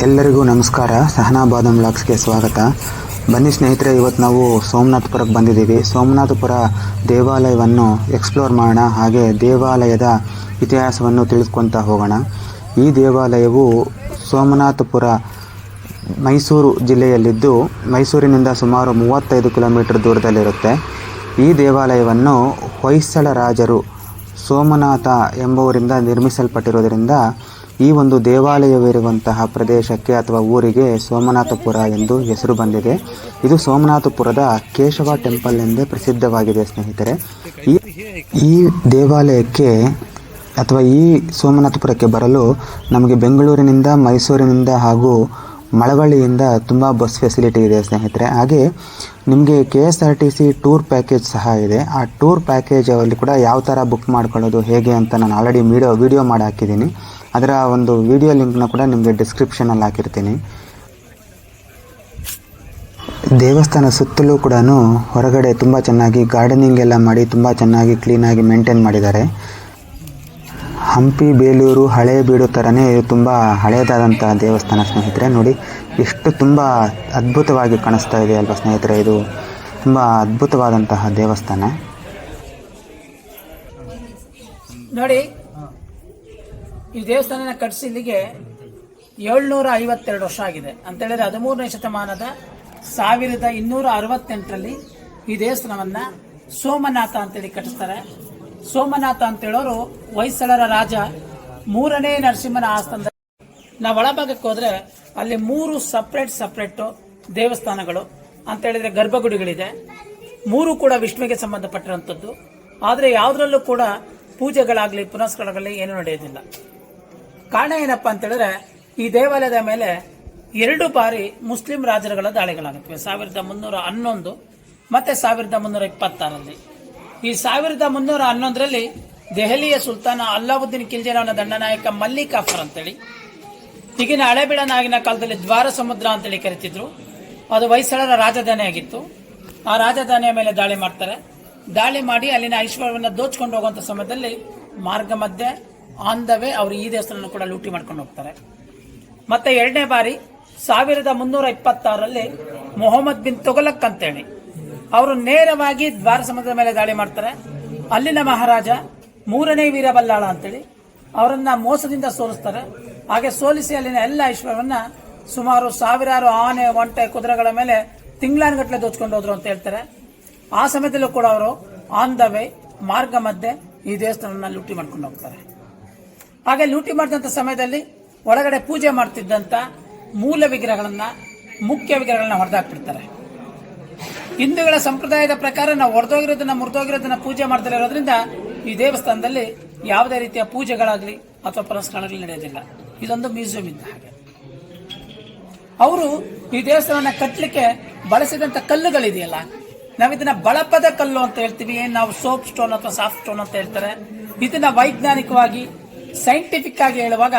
ಎಲ್ಲರಿಗೂ ನಮಸ್ಕಾರ. ಸಹನಾ ಬಾದಮ್ ವ್ಲಾಗ್ಸ್ಗೆ ಸ್ವಾಗತ. ಬನ್ನಿ ಸ್ನೇಹಿತರೆ, ಇವತ್ತು ನಾವು ಸೋಮನಾಥಪುರಕ್ಕೆ ಬಂದಿದ್ದೀವಿ. ಸೋಮನಾಥಪುರ ದೇವಾಲಯವನ್ನು ಎಕ್ಸ್ಪ್ಲೋರ್ ಮಾಡೋಣ, ಹಾಗೆ ದೇವಾಲಯದ ಇತಿಹಾಸವನ್ನು ತಿಳಿದುಕೊಳ್ತಾ ಹೋಗೋಣ. ಈ ದೇವಾಲಯವು ಸೋಮನಾಥಪುರ ಮೈಸೂರು ಜಿಲ್ಲೆಯಲ್ಲಿದ್ದು, ಮೈಸೂರಿನಿಂದ ಸುಮಾರು 35 ಕಿಲೋಮೀಟರ್ ದೂರದಲ್ಲಿರುತ್ತೆ. ಈ ದೇವಾಲಯವನ್ನು ಹೊಯ್ಸಳ ರಾಜರು ಸೋಮನಾಥ ಎಂಬುವರಿಂದ ನಿರ್ಮಿಸಲ್ಪಟ್ಟಿರುವುದರಿಂದ ಈ ಒಂದು ದೇವಾಲಯವಿರುವಂತಹ ಪ್ರದೇಶಕ್ಕೆ ಅಥವಾ ಊರಿಗೆ ಸೋಮನಾಥಪುರ ಎಂದು ಹೆಸರು ಬಂದಿದೆ. ಇದು ಸೋಮನಾಥಪುರದ ಕೇಶವ ಟೆಂಪಲ್ ಎಂದೇ ಪ್ರಸಿದ್ಧವಾಗಿದೆ ಸ್ನೇಹಿತರೆ. ಈ ದೇವಾಲಯಕ್ಕೆ ಅಥವಾ ಈ ಸೋಮನಾಥಪುರಕ್ಕೆ ಬರಲು ನಮಗೆ ಬೆಂಗಳೂರಿನಿಂದ, ಮೈಸೂರಿನಿಂದ ಹಾಗೂ ಮಳವಳ್ಳಿಯಿಂದ ತುಂಬ ಬಸ್ ಫೆಸಿಲಿಟಿ ಇದೆ ಸ್ನೇಹಿತರೆ. ಹಾಗೆ ನಿಮಗೆ KSRTC ಟೂರ್ ಪ್ಯಾಕೇಜ್ ಸಹ ಇದೆ. ಆ ಟೂರ್ ಪ್ಯಾಕೇಜಲ್ಲಿ ಕೂಡ ಯಾವ ಥರ ಬುಕ್ ಮಾಡ್ಕೊಳ್ಳೋದು ಹೇಗೆ ಅಂತ ನಾನು ಆಲ್ರೆಡಿ ವಿಡಿಯೋ ಮಾಡಿ ಹಾಕಿದ್ದೀನಿ. ಅದರ ಒಂದು ವಿಡಿಯೋ ಲಿಂಕ್ನ ಕೂಡ ನಿಮಗೆ ಡಿಸ್ಕ್ರಿಪ್ಷನಲ್ಲಿ ಹಾಕಿರ್ತೀನಿ. ದೇವಸ್ಥಾನ ಸುತ್ತಲೂ ಕೂಡ ಹೊರಗಡೆ ತುಂಬ ಚೆನ್ನಾಗಿ ಗಾರ್ಡನಿಂಗ್ ಎಲ್ಲ ಮಾಡಿ ತುಂಬ ಚೆನ್ನಾಗಿ ಕ್ಲೀನಾಗಿ ಮೇಂಟೈನ್ ಮಾಡಿದ್ದಾರೆ. ಹಂಪಿ ಬೇಲೂರು ಹಳೇಬೀಡು ಥರನೇ ಇದು ತುಂಬ ಹಳೆಯದಾದಂಥ ದೇವಸ್ಥಾನ ಸ್ನೇಹಿತರೆ. ನೋಡಿ ಎಷ್ಟು ತುಂಬ ಅದ್ಭುತವಾಗಿ ಕಾಣಿಸ್ತಾ ಇದೆ ಅಲ್ವಾ ಸ್ನೇಹಿತರೆ. ಇದು ತುಂಬ ಅದ್ಭುತವಾದಂತಹ ದೇವಸ್ಥಾನ. ನೋಡಿ, ಈ ದೇವಸ್ಥಾನ ಕಟ್ಟಿಸಿ ಇಲ್ಲಿಗೆ 752 ವರ್ಷ ಆಗಿದೆ ಅಂತ ಹೇಳಿದ್ರೆ 13ನೇ ಶತಮಾನದ 1268ರಲ್ಲಿ ಈ ದೇವಸ್ಥಾನವನ್ನ ಸೋಮನಾಥ ಅಂತೇಳಿ ಕಟ್ಟಿಸ್ತಾರೆ. ಸೋಮನಾಥ ಅಂತ ಹೇಳೋರು ಹೊಯ್ಸಳರ ರಾಜ 3ನೇ ನರಸಿಂಹನ ಆಸ್ಥಾನದಲ್ಲಿ. ನಾವು ಒಳಭಾಗಕ್ಕೆ ಹೋದ್ರೆ ಅಲ್ಲಿ 3 ಸಪ್ರೇಟ್ ದೇವಸ್ಥಾನಗಳು ಅಂತ ಹೇಳಿದ್ರೆ ಗರ್ಭಗುಡಿಗಳಿದೆ. 3 ಕೂಡ ವಿಷ್ಣುವಿಗೆ ಸಂಬಂಧಪಟ್ಟಿರುವಂತದ್ದು. ಆದ್ರೆ ಯಾವುದ್ರಲ್ಲೂ ಕೂಡ ಪೂಜೆಗಳಾಗ್ಲಿ ಪುನಸ್ಕಾರಗಳಾಗಲಿ ಏನು ನಡೆಯೋದಿಲ್ಲ. ಕಾರಣ ಏನಪ್ಪಾ ಅಂತ ಹೇಳಿದ್ರೆ ಈ ದೇವಾಲಯದ ಮೇಲೆ 2 ಬಾರಿ ಮುಸ್ಲಿಂ ರಾಜರುಗಳ ದಾಳಿಗಳಾಗುತ್ತವೆ. 1311 ಮತ್ತೆ 1326ರಲ್ಲಿ. ಈ 1311ರಲ್ಲಿ ದೆಹಲಿಯ ಸುಲ್ತಾನ ಅಲ್ಲಾವುದ್ದೀನ್ ಖಿಲ್ಜಿಯವನ ದಂಡನಾಯಕ ಮಲ್ಲಿಕ್ ಕಾಫರ್ ಅಂತೇಳಿ, ಈಗಿನ ಹಳೆಬೀಡನಾಗಿನ ಕಾಲದಲ್ಲಿ ದ್ವಾರ ಸಮುದ್ರ ಅಂತೇಳಿ ಕರಿತಿದ್ರು. ಅದು ಹೊಯ್ಸಳರ ರಾಜಧಾನಿ ಆಗಿತ್ತು. ಆ ರಾಜಧಾನಿಯ ಮೇಲೆ ದಾಳಿ ಮಾಡ್ತಾರೆ. ದಾಳಿ ಮಾಡಿ ಅಲ್ಲಿನ ಐಶ್ವರ್ಯವನ್ನು ದೋಚ್ಕೊಂಡು ಹೋಗುವಂತ ಸಮಯದಲ್ಲಿ ಮಾರ್ಗ ಮಧ್ಯೆ ಆನ್ ದ ವೇ ಅವರು ಈ ದೇವಸ್ಥಾನ ಕೂಡ ಲೂಟಿ ಮಾಡ್ಕೊಂಡು ಹೋಗ್ತಾರೆ. ಮತ್ತೆ 2ನೇ ಬಾರಿ 1326ರಲ್ಲಿ ಮೊಹಮ್ಮದ್ ಬಿನ್ ತುಘಲಕ್ ಅಂತೇಳಿ ಅವರು ನೇರವಾಗಿ ದ್ವಾರ ಸಮುದ್ರದ ಮೇಲೆ ದಾಳಿ ಮಾಡ್ತಾರೆ. ಅಲ್ಲಿನ ಮಹಾರಾಜ 3ನೇ ವೀರಬಲ್ಲಾಳ ಅಂತೇಳಿ ಅವರನ್ನ ಮೋಸದಿಂದ ಸೋಲಿಸ್ತಾರೆ. ಹಾಗೆ ಸೋಲಿಸಿ ಅಲ್ಲಿನ ಎಲ್ಲ ಐಶ್ವರ್ಯವನ್ನ ಸುಮಾರು 1000 ಆನೆ, ಒಂಟೆ, ಕುದುರೆಗಳ ಮೇಲೆ ತಿಂಗಳಾನುಗಟ್ಟಲೆ ದೋಚ್ಕೊಂಡು ಹೋದ್ರು ಅಂತ ಹೇಳ್ತಾರೆ. ಆ ಸಮಯದಲ್ಲೂ ಕೂಡ ಅವರು ಆನ್ ದ ವೇ ಮಾರ್ಗ ಮಧ್ಯೆ ಈ ದೇವಸ್ಥಾನ ಲೂಟಿ ಮಾಡ್ಕೊಂಡು ಹೋಗ್ತಾರೆ. ಹಾಗೆ ಲೂಟಿ ಮಾಡಿದಂತ ಸಮಯದಲ್ಲಿ ಒಳಗಡೆ ಪೂಜೆ ಮಾಡ್ತಿದ್ದಂತ ಮೂಲ ವಿಗ್ರಹಗಳನ್ನ, ಮುಖ್ಯ ವಿಗ್ರಹಗಳನ್ನ ಹೊಡೆದಾಕ್ಬಿಡ್ತಾರೆ. ಹಿಂದೂಗಳ ಸಂಪ್ರದಾಯದ ಪ್ರಕಾರ ನಾವು ಹೊಡೆದೋಗಿರೋದನ್ನ, ಮುರಿದೋಗಿರೋದನ್ನ ಪೂಜೆ ಮಾಡ್ತಾ ಇರೋದ್ರಿಂದ ಈ ದೇವಸ್ಥಾನದಲ್ಲಿ ಯಾವುದೇ ರೀತಿಯ ಪೂಜೆಗಳಾಗ್ಲಿ ಅಥವಾ ಪುನಸ್ಕಾರಗಳಾಗಲಿ ನಡೆಯೋದಿಲ್ಲ. ಇದೊಂದು ಮ್ಯೂಸಿಯಂ ಇದ್ದ ಹಾಗೆ. ಅವರು ಈ ದೇವಸ್ಥಾನವನ್ನ ಕಟ್ಟಲಿಕ್ಕೆ ಬಳಸಿದಂತ ಕಲ್ಲುಗಳಿದೆಯಲ್ಲ, ನಾವಿದನ್ನ ಬಳಪದ ಕಲ್ಲು ಅಂತ ಹೇಳ್ತೀವಿ. ನಾವು ಸೋಪ್ ಸ್ಟೋನ್ ಅಥವಾ ಸಾಫ್ಟ್ ಸ್ಟೋನ್ ಅಂತ ಹೇಳ್ತಾರೆ. ಇದನ್ನ ವೈಜ್ಞಾನಿಕವಾಗಿ ಸೈಂಟಿಫಿಕ್ ಆಗಿ ಹೇಳುವಾಗ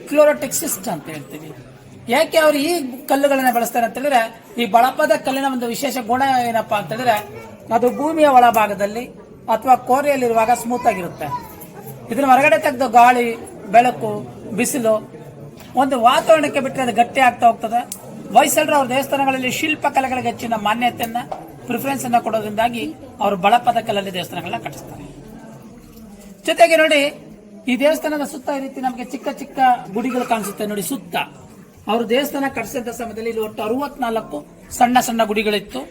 ಕ್ಲೋರೋಟೆಕ್ಸಿಸ್ಟ್ ಅಂತ ಹೇಳ್ತೀವಿ. ಯಾಕೆ ಅವರು ಈ ಕಲ್ಲುಗಳನ್ನ ಬಳಸ್ತಾರೆ ಅಂತ ಹೇಳಿದ್ರೆ, ಈ ಬಳಪದ ಕಲ್ಲಿನ ಒಂದು ವಿಶೇಷ ಗುಣ ಏನಪ್ಪಾ ಅಂತ ಹೇಳಿದ್ರೆ, ಅದು ಭೂಮಿಯ ಒಳಭಾಗದಲ್ಲಿ ಅಥವಾ ಕೋರೆಯಲ್ಲಿರುವಾಗ ಸ್ಮೂತ್ ಆಗಿರುತ್ತೆ. ಇದನ್ನ ಹೊರಗಡೆ ತೆಗೆದು ಗಾಳಿ, ಬೆಳಕು, ಬಿಸಿಲು ಒಂದು ವಾತಾವರಣಕ್ಕೆ ಬಿಟ್ಟರೆ ಅದು ಗಟ್ಟಿ ಆಗ್ತಾ ಹೋಗ್ತದೆ. ಹೊಯ್ಸಳರು ಅವ್ರ ದೇವಸ್ಥಾನಗಳಲ್ಲಿ ಶಿಲ್ಪ ಕಲೆಗಳಿಗೆ ಹೆಚ್ಚಿನ ಮಾನ್ಯತೆಯನ್ನ, ಪ್ರಿಫರೆನ್ಸ್ ಅನ್ನ ಕೊಡೋದ್ರಿಂದಾಗಿ ಅವರು ಬಳಪದ ಕಲ್ಲಲ್ಲಿ ದೇವಸ್ಥಾನಗಳನ್ನ ಕಟ್ಟಿಸ್ತಾರೆ. ಜೊತೆಗೆ ನೋಡಿ, ಈ ದೇವಸ್ಥಾನದ ಸುತ್ತ ಈ ರೀತಿ ನಮಗೆ ಚಿಕ್ಕ ಚಿಕ್ಕ ಗುಡಿಗಳು ಕಾಣಿಸುತ್ತೆ ನೋಡಿ. ಸುತ್ತ ಅವರು ದೇವಸ್ಥಾನ ಕಟ್ಟಿಸಿದ ಸಮಯದಲ್ಲಿ ಇಲ್ಲಿ ಒಟ್ಟು 64 ಸಣ್ಣ ಸಣ್ಣ ಗುಡಿಗಳಿತ್ತು.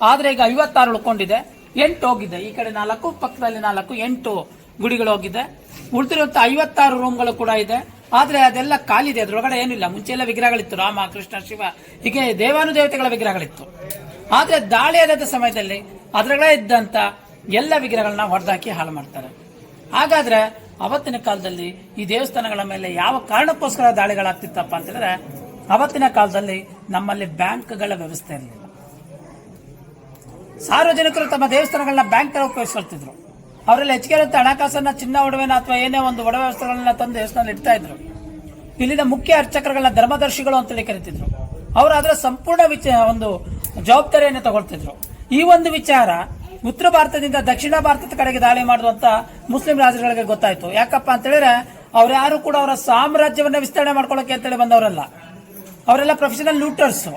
ಆದ್ರೆ ಈಗ 56 ಉಳ್ಕೊಂಡಿದೆ, 8 ಹೋಗಿದೆ. ಈ ಕಡೆ 4, ಪಕ್ಕದಲ್ಲಿ 4, 8 ಗುಡಿಗಳು ಹೋಗಿದೆ. ಉಳಿದಿರುವಂತ 56 ರೂಮ್ಗಳು ಕೂಡ ಇದೆ. ಆದ್ರೆ ಅದೆಲ್ಲ ಖಾಲಿ ಇದೆ, ಅದ್ರೊಳಗಡೆ ಏನಿಲ್ಲ. ಮುಂಚೆ ಎಲ್ಲ ವಿಗ್ರಹಗಳಿತ್ತು, ರಾಮ, ಕೃಷ್ಣ, ಶಿವ, ಹೀಗೆ ದೇವಾನುದೇವತೆಗಳ ವಿಗ್ರಹಗಳಿತ್ತು. ಆದ್ರೆ ದಾಳಿ ಆದ ಸಮಯದಲ್ಲಿ ಅದರೊಳಗೆ ಇದ್ದಂತ ಎಲ್ಲ ವಿಗ್ರಹಗಳನ್ನ ಹೊಡೆದಾಕಿ ಹಾಳು ಮಾಡ್ತಾರೆ. ಹಾಗಾದ್ರೆ ಅವತ್ತಿನ ಕಾಲದಲ್ಲಿ ಈ ದೇವಸ್ಥಾನಗಳ ಮೇಲೆ ಯಾವ ಕಾರಣಕ್ಕೋಸ್ಕರ ದಾಳಿಗಳಾಗ್ತಿತ್ತಪ್ಪ ಅಂತ ಹೇಳಿದ್ರೆ, ಅವತ್ತಿನ ಕಾಲದಲ್ಲಿ ನಮ್ಮಲ್ಲಿ ಬ್ಯಾಂಕ್ಗಳ ವ್ಯವಸ್ಥೆ ಇರಲಿಲ್ಲ. ಸಾರ್ವಜನಿಕರು ತಮ್ಮ ದೇವಸ್ಥಾನಗಳನ್ನ ಬ್ಯಾಂಕ್ ತರ ಉಪಯೋಗಿಸ್ಕೊಳ್ತಿದ್ರು. ಅವರಲ್ಲಿ ಹೆಚ್ಚಿಗೆ ಹಣಕಾಸನ್ನ, ಚಿನ್ನ, ಒಡವೆನ ಅಥವಾ ಏನೇ ಒಂದು ಒಡವೆ ವಸ್ತುಗಳನ್ನ ತಂದು ದೇವಸ್ಥಾನ ಇಡ್ತಾ ಇದ್ರು. ಇಲ್ಲಿನ ಮುಖ್ಯ ಅರ್ಚಕರುಗಳನ್ನ ಧರ್ಮದರ್ಶಿಗಳು ಅಂತೇಳಿ ಕರೀತಿದ್ರು. ಅವರು ಅದರ ಸಂಪೂರ್ಣ ಒಂದು ಜವಾಬ್ದಾರಿಯನ್ನು ತಗೊಳ್ತಿದ್ರು. ಈ ಒಂದು ವಿಚಾರ ಉತ್ತರ ಭಾರತದಿಂದ ದಕ್ಷಿಣ ಭಾರತದ ಕಡೆಗೆ ದಾಳಿ ಮಾಡುವಂತ ಮುಸ್ಲಿಂ ರಾಜರುಗಳಿಗೆ ಗೊತ್ತಾಯ್ತು. ಯಾಕಪ್ಪ ಅಂತ ಹೇಳಿದ್ರೆ, ಅವ್ರು ಯಾರು ಕೂಡ ಅವರ ಸಾಮ್ರಾಜ್ಯವನ್ನ ವಿಸ್ತರಣೆ ಮಾಡ್ಕೊಳ್ಳೋಕೆ ಅಂತೇಳಿ ಬಂದವರಲ್ಲ. ಅವರೆಲ್ಲ ಪ್ರೊಫೆಷನಲ್ ಲೂಟರ್ಸ್.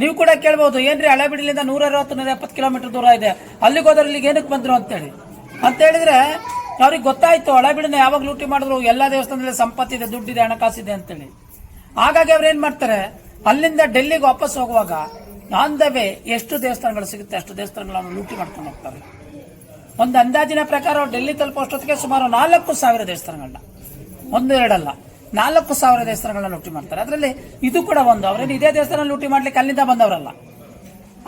ನೀವು ಕೂಡ ಕೇಳ್ಬೋದು, ಏನ್ರಿ ಹಳೆಬೀಡಿಲಿಂದ 160-170 ಕಿಲೋಮೀಟರ್ ದೂರ ಇದೆ, ಅಲ್ಲಿಗೆ ಹೋದ್ರೆ ಇಲ್ಲಿಗೆ ಏನಕ್ಕೆ ಬಂದ್ರು ಅಂತ ಹೇಳಿದ್ರೆ ಅವ್ರಿಗೆ ಗೊತ್ತಾಯ್ತು ಹಳೆಬೀಡನ್ನ ಯಾವಾಗ ಲೂಟಿ ಮಾಡಿದ್ರು ಎಲ್ಲಾ ದೇವಸ್ಥಾನದಲ್ಲಿ ಸಂಪತ್ತಿದೆ, ದುಡ್ಡಿದೆ, ಹಣಕಾಸಿದೆ ಅಂತೇಳಿ. ಹಾಗಾಗಿ ಅವ್ರು ಏನ್ ಮಾಡ್ತಾರೆ, ಅಲ್ಲಿಂದ ಡೆಲ್ಲಿಗೆ ವಾಪಸ್ ಹೋಗುವಾಗ ಆನ್ ದ ವೇ ಎಷ್ಟು ದೇವಸ್ಥಾನಗಳು ಸಿಗುತ್ತೆ ಅಷ್ಟು ದೇವಸ್ಥಾನಗಳನ್ನು ಲೂಟಿ ಮಾಡ್ಕೊಂಡು ಹೋಗ್ತಾರೆ. ಒಂದು ಅಂದಾಜಿನ ಪ್ರಕಾರ ಅವ್ರು ಡೆಲ್ಲಿ ತಲುಪೋಷ್ಟೊತ್ತಿಗೆ ಸುಮಾರು 4,000 ದೇವಸ್ಥಾನಗಳನ್ನ, 1-2 ಅಲ್ಲ 4,000 ದೇವಸ್ಥಾನಗಳನ್ನ ಲೂಟಿ ಮಾಡ್ತಾರೆ. ಅದರಲ್ಲಿ ಇದು ಕೂಡ ಒಂದು. ಅವರೇನು ಇದೇ ದೇವಸ್ಥಾನ ಲೂಟಿ ಮಾಡ್ಲಿಕ್ಕೆ ಅಲ್ಲಿಂದ ಬಂದವರಲ್ಲ.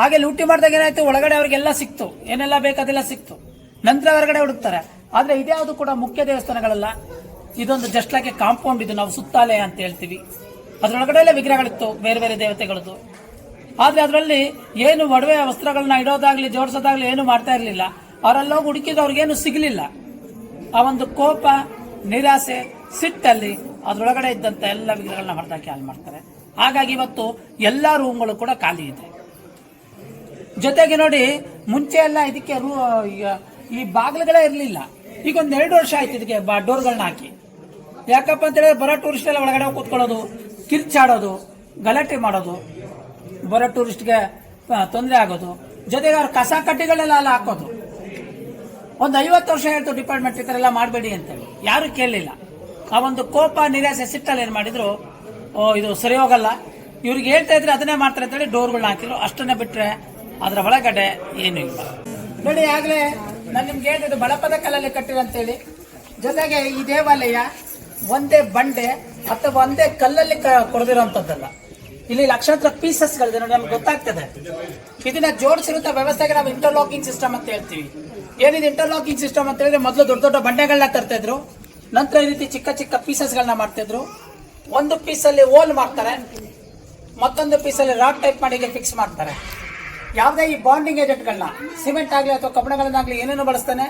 ಹಾಗೆ ಲೂಟಿ ಮಾಡಿದಾಗ ಏನಾಯ್ತು, ಒಳಗಡೆ ಅವ್ರಿಗೆಲ್ಲ ಸಿಕ್ತು, ಏನೆಲ್ಲ ಬೇಕಾದೆಲ್ಲ ಸಿಕ್ತು, ನಂತರ ಹೊರಗಡೆ ಹುಡುಕ್ತಾರೆ. ಆದ್ರೆ ಇದ್ಯಾವುದು ಕೂಡ ಮುಖ್ಯ ದೇವಸ್ಥಾನಗಳಲ್ಲ. ಇದೊಂದು ಜಸ್ಟ್ ಲೈಕ್ ಕಾಂಪೌಂಡ್, ಇದು ನಾವು ಸುತ್ತಾಲಯ ಅಂತ ಹೇಳ್ತೀವಿ. ಅದ್ರೊಳಗಡೆ ಎಲ್ಲ ವಿಗ್ರಹಗಳಿತ್ತು, ಬೇರೆ ಬೇರೆ ದೇವತೆಗಳದ್ದು. ಆದ್ರೆ ಅದರಲ್ಲಿ ಏನು ಒಡವೆ ವಸ್ತ್ರಗಳನ್ನ ಇಡೋದಾಗ್ಲಿ ಜೋಡಿಸೋದಾಗ್ಲಿ ಏನು ಮಾಡ್ತಾ ಇರ್ಲಿಲ್ಲ. ಅವರೆಲ್ಲ ಹೋಗಿ ಹುಡುಕಿದ್ರು, ಅವ್ರಿಗೇನು ಸಿಗ್ಲಿಲ್ಲ. ಆ ಒಂದು ಕೋಪ, ನಿರಾಸೆ, ಸಿಟ್ಟಲ್ಲಿ ಅದ್ರೊಳಗಡೆ ಇದ್ದಂತ ಎಲ್ಲ ವಿಗ್ರಹಗಳನ್ನ ಹೊರದಾಕಿ ಹಾಳು ಮಾಡ್ತಾರೆ. ಹಾಗಾಗಿ ಇವತ್ತು ಎಲ್ಲಾ ರೂಮ್ಗಳು ಕೂಡ ಖಾಲಿ ಇದೆ. ಜೊತೆಗೆ ನೋಡಿ, ಮುಂಚೆ ಎಲ್ಲ ಇದಕ್ಕೆ ಈ ಬಾಗಿಲುಗಳೇ ಇರಲಿಲ್ಲ. ಈಗ ಒಂದ್ 2 ವರ್ಷ ಆಯ್ತು ಇದಕ್ಕೆ ಡೋರ್ಗಳನ್ನ ಹಾಕಿ. ಯಾಕಪ್ಪ ಅಂತ ಹೇಳಿದ್ರೆ ಬರೋ ಟೂರಿಸ್ಟ್ ಎಲ್ಲ ಒಳಗಡೆ ಕೂತ್ಕೊಳ್ಳೋದು, ಕಿರ್ಚಾಡೋದು, ಗಲಾಟೆ ಮಾಡೋದು, ಬರೋ ಟೂರಿಸ್ಟ್ಗೆ ತೊಂದರೆ ಆಗೋದು. ಜೊತೆಗೆ ಅವ್ರ ಕಸ ಕಡ್ಡಿಗಳೆಲ್ಲ ಅಲ್ಲ ಹಾಕೋದು. ಒಂದು 50 ವರ್ಷ ಹೇಳ್ತು ಡಿಪಾರ್ಟ್ಮೆಂಟ್ ಈ ತರ ಎಲ್ಲ ಮಾಡಬೇಡಿ ಅಂತೇಳಿ, ಯಾರು ಕೇಳಲಿಲ್ಲ. ಆ ಒಂದು ಕೋಪ, ನಿರಾಸೆ, ಸಿಟ್ಟಲ್ಲಿ ಏನ್ ಮಾಡಿದ್ರು, ಇದು ಸರಿ ಹೋಗಲ್ಲ, ಇವ್ರಿಗೆ ಹೇಳ್ತಾ ಇದ್ರೆ ಅದನ್ನೇ ಮಾಡ್ತಾರೆ ಅಂತೇಳಿ ಡೋರ್ಗಳನ್ನ ಹಾಕಿದ್ರು. ಅಷ್ಟನ್ನೇ ಬಿಟ್ರೆ ಅದರ ಒಳಗಡೆ ಏನು ಇಲ್ಲ. ನೋಡಿ, ಆಗ್ಲೇ ನಾನು ನಿಮ್ಗೆ ಹೇಳಿದ್ದು ಬಳಪದ ಕಲ್ಲಲ್ಲಿ ಕಟ್ಟಿರಂತೇಳಿ. ಜೊತೆಗೆ ಈ ದೇವಾಲಯ ಒಂದೇ ಬಂಡೆ ಅಥವಾ ಒಂದೇ ಕಲ್ಲಲ್ಲಿ ಕೊಡದಿರುವಂತದ್ದಲ್ಲ. ಇಲ್ಲಿ ಲಕ್ಷಾಂತರ ಪೀಸಸ್ಗಳಿದೆ ನೋಡಿ, ನಮ್ಗೆ ಗೊತ್ತಾಗ್ತದೆ. ಇದನ್ನ ಜೋಡಿಸಿರುವಂತ ವ್ಯವಸ್ಥೆಗೆ ನಾವು ಇಂಟರ್ಲಾಕಿಂಗ್ ಸಿಸ್ಟಮ್ ಅಂತ ಹೇಳ್ತೀವಿ. ಏನಿದೆ ಇಂಟರ್ಲಾಕಿಂಗ್ ಸಿಸ್ಟಮ್ ಅಂತ ಹೇಳಿದ್ರೆ, ಮೊದಲು ದೊಡ್ಡ ದೊಡ್ಡ ಬಂಡೆಗಳನ್ನ ತರ್ತಾ ಇದ್ರು, ನಂತರ ಈ ರೀತಿ ಚಿಕ್ಕ ಚಿಕ್ಕ ಪೀಸಸ್ಗಳನ್ನ ಮಾಡ್ತಿದ್ರು. ಒಂದು ಪೀಸಲ್ಲಿ ಹೋಲ್ ಮಾಡ್ತಾರೆ, ಮತ್ತೊಂದು ಪೀಸಲ್ಲಿ ರಾಡ್ ಟೈಪ್ ಮಾಡಿ ಫಿಕ್ಸ್ ಮಾಡ್ತಾರೆ. ಯಾವುದೇ ಈ ಬಾಂಡಿಂಗ್ ಏಜೆಂಟ್ಗಳನ್ನ, ಸಿಮೆಂಟ್ ಆಗಲಿ ಅಥವಾ ಕಬ್ಬಣಗಳನ್ನಾಗ್ಲಿ ಏನೇನು ಬಳಸ್ತಾನೆ,